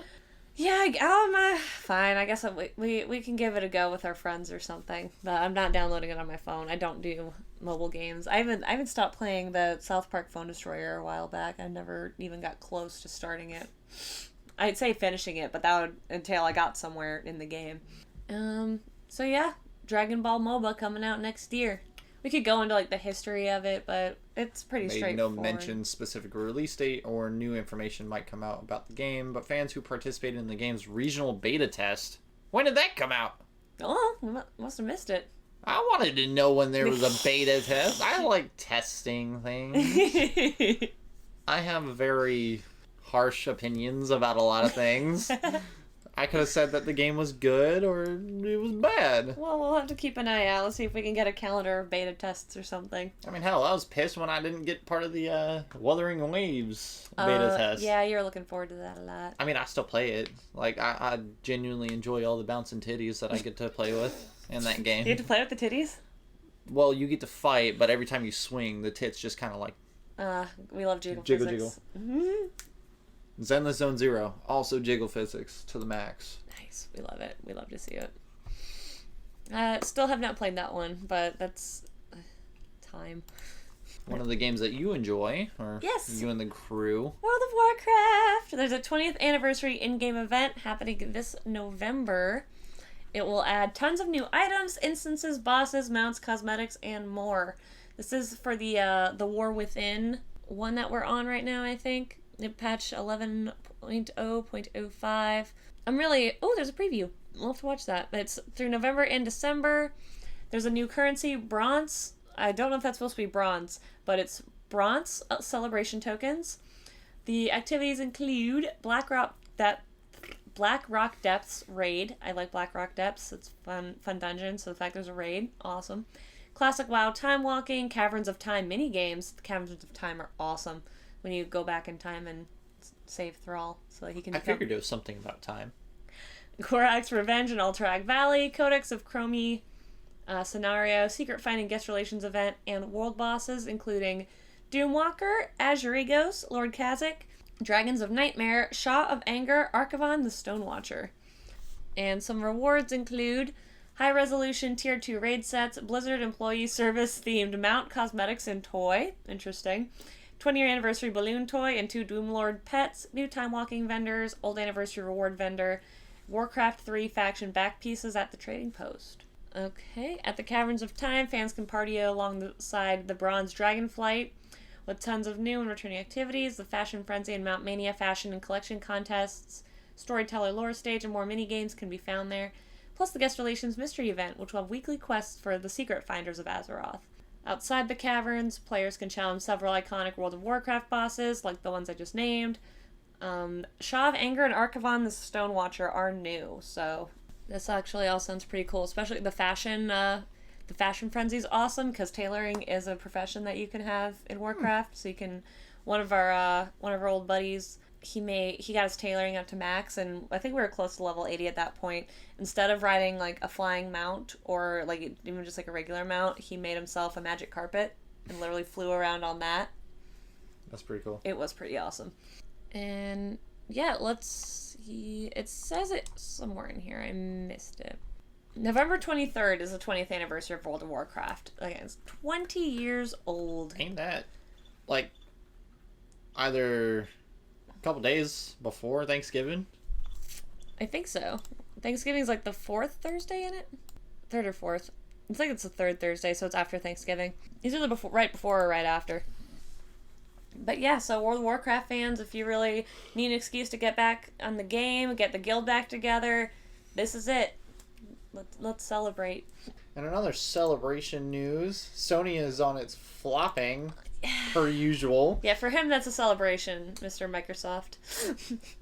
Speaker 1: Yeah, fine. I guess we can give it a go with our friends or something. But I'm not downloading it on my phone. I don't do mobile games. I haven't stopped playing the South Park Phone Destroyer a while back. I never even got close to starting it. I'd say finishing it, but that would entail I got somewhere in the game. So yeah, Dragon Ball MOBA coming out next year. We could go into the history of it, but it's pretty straightforward.
Speaker 2: No mention specific release date or new information might come out about the game, but fans who participated in the game's regional beta test, when did that come out?
Speaker 1: Oh, you must have missed it.
Speaker 2: I wanted to know when there was a beta test. I like testing things. I have very harsh opinions about a lot of things. I could have said that the game was good or it was bad.
Speaker 1: Well, we'll have to keep an eye out. Let's see if we can get a calendar of beta tests or something.
Speaker 2: I mean, hell, I was pissed when I didn't get part of the Wuthering Waves beta test.
Speaker 1: Yeah, you're looking forward to that a lot.
Speaker 2: I mean, I still play it. I genuinely enjoy all the bouncing titties that I get to play with in that game.
Speaker 1: You get to play with the titties?
Speaker 2: Well, you get to fight, but every time you swing, the tits just kind of like...
Speaker 1: we love jiggle
Speaker 2: Jiggle.
Speaker 1: physics. Mm-hmm.
Speaker 2: Zenless Zone Zero, also jiggle physics to the max.
Speaker 1: Nice. We love it. We love to see it. Still have not played that one, but that's time.
Speaker 2: One of the games that you enjoy, or
Speaker 1: yes.
Speaker 2: You and the crew.
Speaker 1: World of Warcraft! There's a 20th anniversary in-game event happening this November. It will add tons of new items, instances, bosses, mounts, cosmetics, and more. This is for the War Within one that we're on right now, I think. Patch 11.0.05. I'm really... Oh, there's a preview. We'll have to watch that. It's through November and December. There's a new currency, bronze, I don't know if that's supposed to be bronze, but it's bronze celebration tokens. The activities include Black Rock Depths raid. I like Black Rock Depths. It's fun dungeon. So the fact there's a raid, awesome. Classic WoW time walking, Caverns of Time mini games. The Caverns of Time are awesome when you go back in time and save Thrall so that he can.
Speaker 2: I figured it was something about time.
Speaker 1: Gorax's Revenge in Alterac Valley, Codex of Chromie scenario, Secret Finding Guest Relations event, and world bosses including Doomwalker, Azurigos, Lord Kazakh, Dragons of Nightmare, Shaw of Anger, Archivon, the Stonewatcher. And some rewards include high-resolution Tier 2 raid sets, Blizzard Employee Service-themed mount, cosmetics, and toy. Interesting. 20-year anniversary balloon toy and 2 Doomlord pets, new time-walking vendors, old anniversary reward vendor, Warcraft 3 faction back pieces at the trading post. Okay, at the Caverns of Time, fans can party alongside the Bronze Dragonflight with tons of new and returning activities, the Fashion Frenzy and Mount Mania fashion and collection contests, Storyteller Lore Stage, and more mini-games can be found there, plus the Guest Relations Mystery Event, which will have weekly quests for the Secret Finders of Azeroth. Outside the caverns, players can challenge several iconic World of Warcraft bosses, like the ones I just named. Shaw of Anger and Archivon the Stonewatcher are new, so this actually all sounds pretty cool, especially the fashion frenzy is awesome because tailoring is a profession that you can have in Warcraft. So you can, one of our old buddies, he got his tailoring up to max, and I think we were close to level 80 at that point. Instead of riding like a flying mount or like even just like a regular mount, he made himself a magic carpet and literally flew around on that.
Speaker 2: That's pretty cool.
Speaker 1: It was pretty awesome. And yeah, let's see. It says it somewhere in here. I missed it. November 23rd is the 20th anniversary of World of Warcraft. Like, it's 20 years old.
Speaker 2: Ain't that like either a couple days before Thanksgiving?
Speaker 1: I think so. Thanksgiving's like the 4th Thursday in it? 3rd or 4th. I think it's the 3rd Thursday, so it's after Thanksgiving. It's either right before or right after. But yeah, so World of Warcraft fans, if you really need an excuse to get back on the game, get the guild back together, this is it. Let's celebrate.
Speaker 2: And another celebration news, Sony is on its flopping, per usual.
Speaker 1: Yeah, for him that's a celebration, Mr. Microsoft.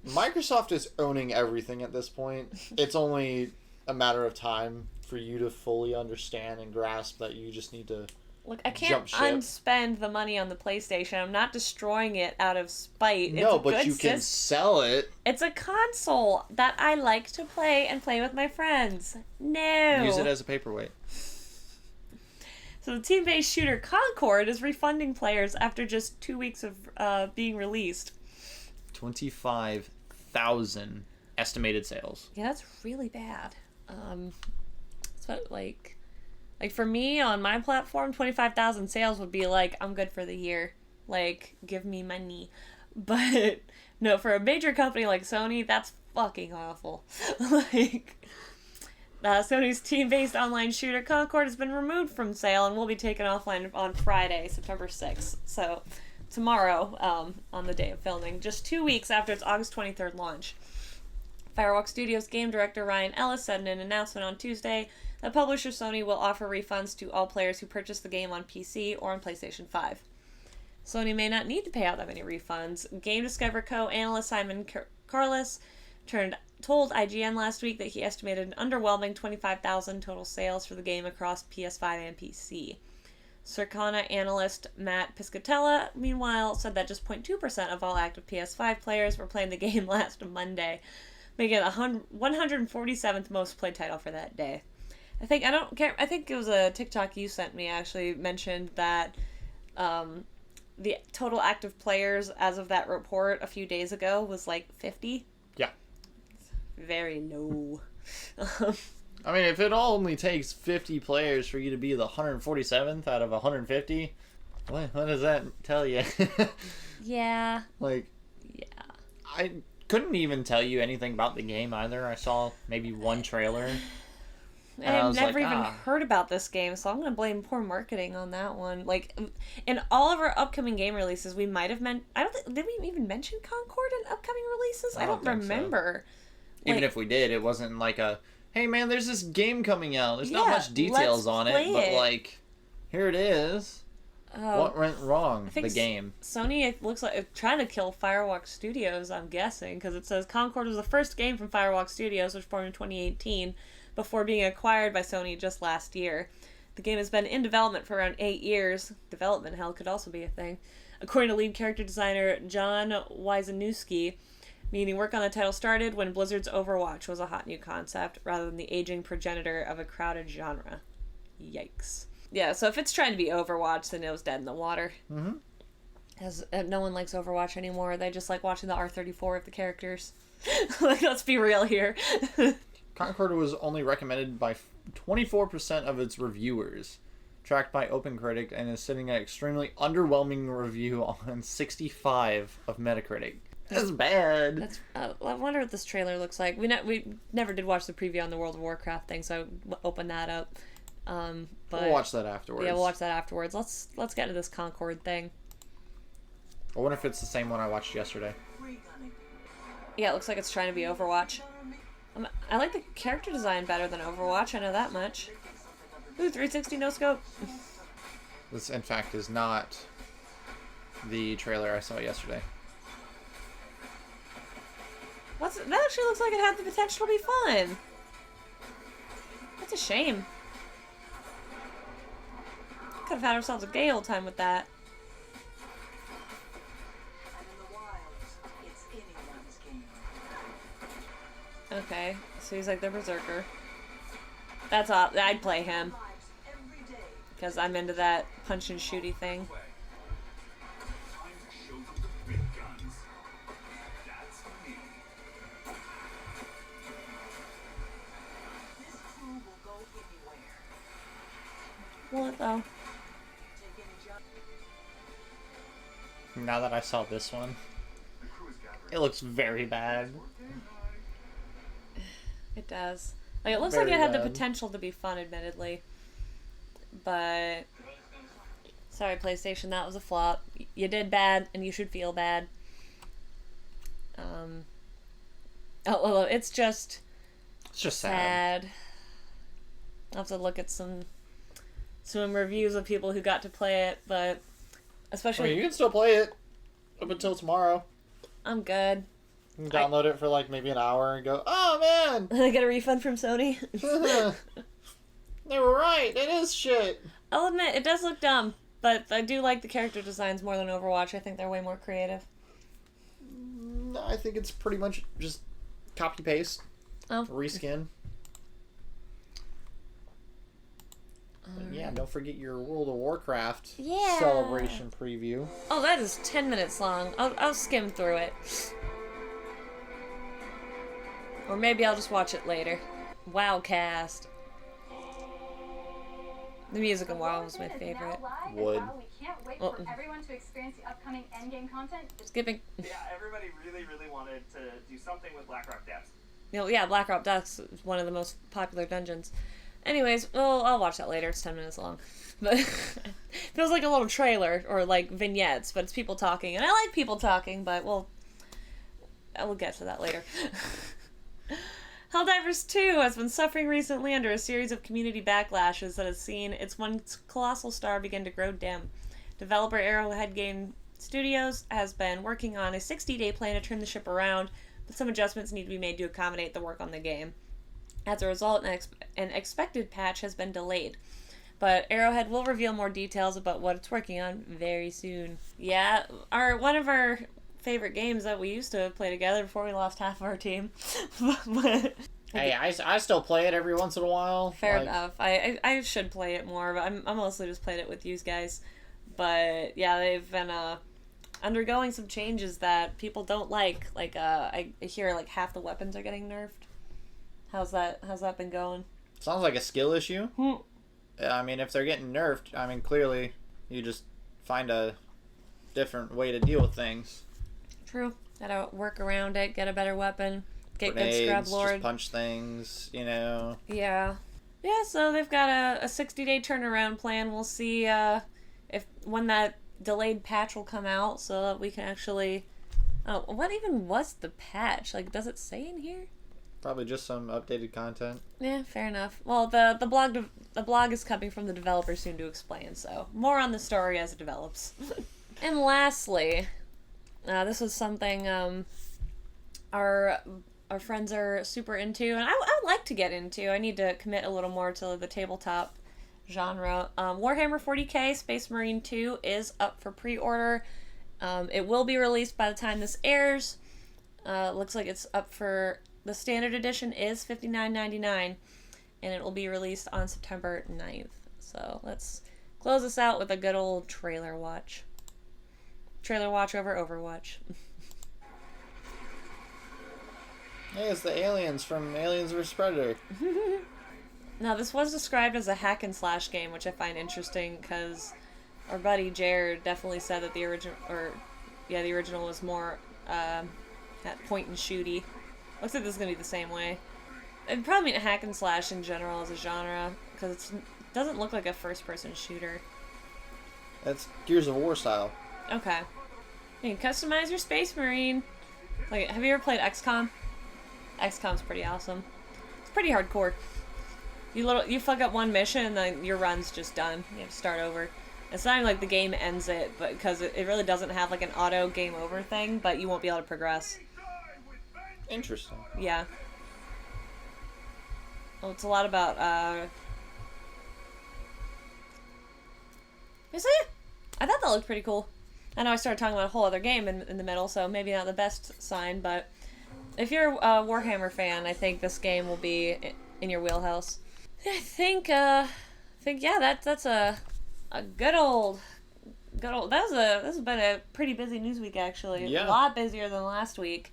Speaker 2: Microsoft is owning everything at this point. It's only a matter of time for you to fully understand and grasp that you just need to
Speaker 1: Look, I can't unspend the money on the PlayStation. I'm not destroying it out of spite.
Speaker 2: No, but you can sell it.
Speaker 1: It's a console that I like to play and play with my friends. No.
Speaker 2: Use it as a paperweight.
Speaker 1: So the team-based shooter Concord is refunding players after just 2 weeks of being released.
Speaker 2: 25,000 estimated sales.
Speaker 1: Yeah, that's really bad. It's what, like for me on my platform, 25,000 sales would be like, I'm good for the year. Like, give me money. But no, for a major company like Sony, that's fucking awful. Sony's team-based online shooter Concord has been removed from sale and will be taken offline on Friday, September 6th. So tomorrow, on the day of filming, just 2 weeks after its August 23rd launch. Firewalk Studios game director Ryan Ellis said in an announcement on Tuesday that publisher Sony will offer refunds to all players who purchase the game on PC or on PlayStation 5. Sony may not need to pay out that many refunds. Game Discover Co. analyst Simon Carlis told IGN last week that he estimated an underwhelming 25,000 total sales for the game across PS5 and PC. Circana analyst Matt Piscatella, meanwhile, said that just 0.2% of all active PS5 players were playing the game last Monday, making it the 147th most played title for that day. I think it was a TikTok you sent me actually mentioned that the total active players as of that report a few days ago was like 50.
Speaker 2: Yeah.
Speaker 1: Very low.
Speaker 2: I mean, if it only takes 50 players for you to be the 147th out of 150, what does that tell you?
Speaker 1: Yeah.
Speaker 2: Like,
Speaker 1: yeah.
Speaker 2: I couldn't even tell you anything about the game either. I saw maybe one trailer.
Speaker 1: And I've never even heard about this game, so I'm going to blame poor marketing on that one. Like, in all of our upcoming game releases, we might have did we even mention Concord in upcoming releases? I don't remember.
Speaker 2: So. Even if we did, it wasn't like a, hey man, there's this game coming out. There's not much details on it, but like, Here it is. What went wrong?
Speaker 1: I think
Speaker 2: The game.
Speaker 1: Sony, it looks like it's trying to kill Firewalk Studios, I'm guessing, because it says Concord was the first game from Firewalk Studios, which formed in 2018, before being acquired by Sony just last year. The game has been in development for around 8 years. Development hell could also be a thing. According to lead character designer John Wyszynski, meaning work on the title started when Blizzard's Overwatch was a hot new concept, rather than the aging progenitor of a crowded genre. Yikes. Yeah, so if it's trying to be Overwatch, then it was dead in the water.
Speaker 2: Mm-hmm.
Speaker 1: As no one likes Overwatch anymore. They just like watching the R34 of the characters. Like, let's be real here.
Speaker 2: Concord was only recommended by 24% of its reviewers, tracked by OpenCritic, and is sitting at extremely underwhelming review on 65 of Metacritic. That's bad.
Speaker 1: That's. I wonder what this trailer looks like. We never did watch the preview on the World of Warcraft thing, so I opened that up. But
Speaker 2: We'll watch that afterwards.
Speaker 1: Yeah, we'll watch that afterwards. Let's get into this Concord thing.
Speaker 2: I wonder if it's the same one I watched yesterday.
Speaker 1: Yeah, it looks like it's trying to be Overwatch. I like the character design better than Overwatch, I know that much. Ooh, 360 no scope.
Speaker 2: This, in fact, is not the trailer I saw yesterday.
Speaker 1: That actually looks like it had the potential to be fun. That's a shame. Could have had ourselves a gay old time with that. Okay, so he's like the berserker. That's all. I'd play him because I'm into that punch and shooty thing. What though?
Speaker 2: Now that I saw this one, it looks very bad.
Speaker 1: It does. Like, it looks
Speaker 2: Very
Speaker 1: like it had the
Speaker 2: bad.
Speaker 1: potential to be fun, admittedly. But sorry, PlayStation, that was a flop. You did bad, and you should feel bad. It's just
Speaker 2: sad.
Speaker 1: I'll have to look at some reviews of people who got to play it, but especially
Speaker 2: You can still play it up until tomorrow.
Speaker 1: I'm good.
Speaker 2: You can download it for like maybe an hour and go, oh man!
Speaker 1: I get a refund from Sony.
Speaker 2: They were right. It is shit.
Speaker 1: I'll admit, it does look dumb, but I do like the character designs more than Overwatch. I think they're way more creative.
Speaker 2: I think it's pretty much just copy paste, reskin. And yeah, don't forget your World of Warcraft celebration preview.
Speaker 1: Oh, that is 10 minutes long. I'll skim through it. Or maybe I'll just watch it later. Wowcast. The music in WoW was my favorite.
Speaker 2: Would.
Speaker 4: We can't wait for everyone to experience the upcoming endgame content.
Speaker 1: Skipping.
Speaker 5: Yeah, everybody really, really wanted to do something with Blackrock Depths.
Speaker 1: Yeah, Blackrock Depths is one of the most popular dungeons. Anyways, well, I'll watch that later. It's 10 minutes long. But it feels like a little trailer or like vignettes, but it's people talking. And I like people talking, but I will get to that later. Helldivers 2 has been suffering recently under a series of community backlashes that has seen its once colossal star begin to grow dim. Developer Arrowhead Game Studios has been working on a 60-day plan to turn the ship around, but some adjustments need to be made to accommodate the work on the game. As a result, an expected patch has been delayed. But Arrowhead will reveal more details about what it's working on very soon. Yeah, one of our favorite games that we used to play together before we lost half of our team.
Speaker 2: Hey, I still play it every once in a while.
Speaker 1: Fair enough. I should play it more, but I'm mostly just playing it with you guys. But yeah, they've been undergoing some changes that people don't like. Like I hear like half the weapons are getting nerfed. How's that been going?
Speaker 2: Sounds like a skill issue. I mean, if they're getting nerfed, I mean, clearly you just find a different way to deal with things.
Speaker 1: True. Gotta work around it, get a better weapon, get
Speaker 2: Grenades,
Speaker 1: good scrub lord.
Speaker 2: just punch things, you know.
Speaker 1: Yeah. Yeah, so they've got a 60-day turnaround plan. We'll see when that delayed patch will come out so that we can actually... Oh, what even was the patch? Like, does it say in here?
Speaker 2: Probably just some updated content.
Speaker 1: Yeah, fair enough. Well, the blog is coming from the developer soon to explain, so more on the story as it develops. And lastly, this was something our friends are super into, and I would like to get into. I need to commit a little more to the tabletop genre. Warhammer 40k Space Marine 2 is up for pre-order. It will be released by the time this airs. Looks like it's up for... The standard edition is $59.99, and it will be released on September 9th. So let's close this out with a good old trailer watch. Trailer watch over Overwatch.
Speaker 2: Hey, it's the aliens from Aliens vs. Predator.
Speaker 1: Now, this was described as a hack and slash game, which I find interesting because our buddy Jared definitely said that the original was more at point and shooty. Looks like this is going to be the same way. It'd probably mean a hack and slash in general as a genre, because it doesn't look like a first-person shooter.
Speaker 2: That's Gears of War style.
Speaker 1: Okay. You can customize your Space Marine. Like, have you ever played XCOM? XCOM's pretty awesome. It's pretty hardcore. You fuck up one mission and then your run's just done. You have to start over. It's not even like the game ends it, but because it really doesn't have like an auto game over thing, but you won't be able to progress.
Speaker 2: Interesting.
Speaker 1: Yeah. Well, it's a lot about, You see? I thought that looked pretty cool. I know I started talking about a whole other game in the middle, so maybe not the best sign, but if you're a Warhammer fan, I think this game will be in your wheelhouse. I think yeah, that's a good old. That's been a pretty busy news week, actually.
Speaker 2: Yeah.
Speaker 1: A lot busier than last week.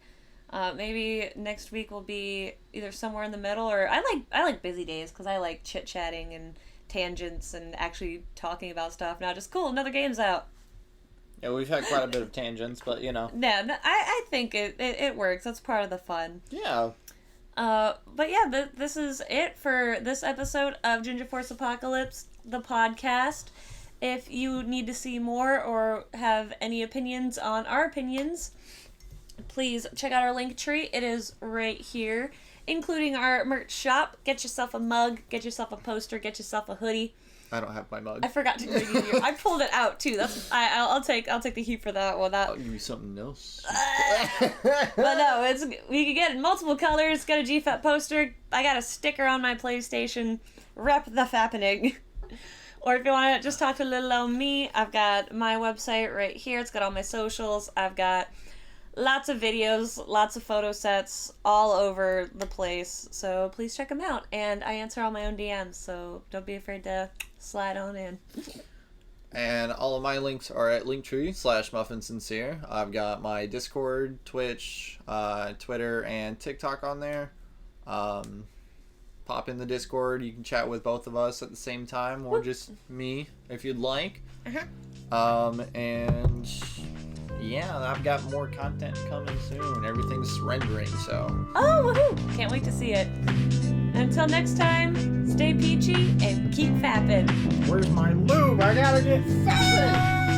Speaker 1: Maybe next week will be either somewhere in the middle, or I like busy days because I like chit chatting and tangents and actually talking about stuff. Not just cool, another game's out.
Speaker 2: Yeah, we've had quite a bit of tangents, but you know.
Speaker 1: No, I think it works. That's part of the fun.
Speaker 2: Yeah.
Speaker 1: But yeah, this is it for this episode of Ginger Force Apocalypse, the podcast. If you need to see more or have any opinions on our opinions, please check out our link tree. It is right here, including our merch shop. Get yourself a mug, get yourself a poster, get yourself a hoodie.
Speaker 2: I don't have my mug.
Speaker 1: I forgot to give you. I pulled it out too. I'll take the heat for that one.
Speaker 2: I'll give you something else.
Speaker 1: But no, we can get it in multiple colors. Got a GFA poster. I got a sticker on my PlayStation. Rep the fappening. Or if you want to just talk to little old me, I've got my website right here. It's got all my socials. I've got lots of videos, lots of photo sets all over the place. So please check them out. And I answer all my own DMs, so don't be afraid to slide on in.
Speaker 2: And all of my links are at linktree/muffinsincere. I've got my Discord, Twitch, Twitter, and TikTok on there. Pop in the Discord. You can chat with both of us at the same time, or just me if you'd like. And yeah, I've got more content coming soon. Everything's rendering, so.
Speaker 1: Oh, woohoo! Can't wait to see it. Until next time, stay peachy and keep fapping.
Speaker 2: Where's my lube? I gotta get fapping!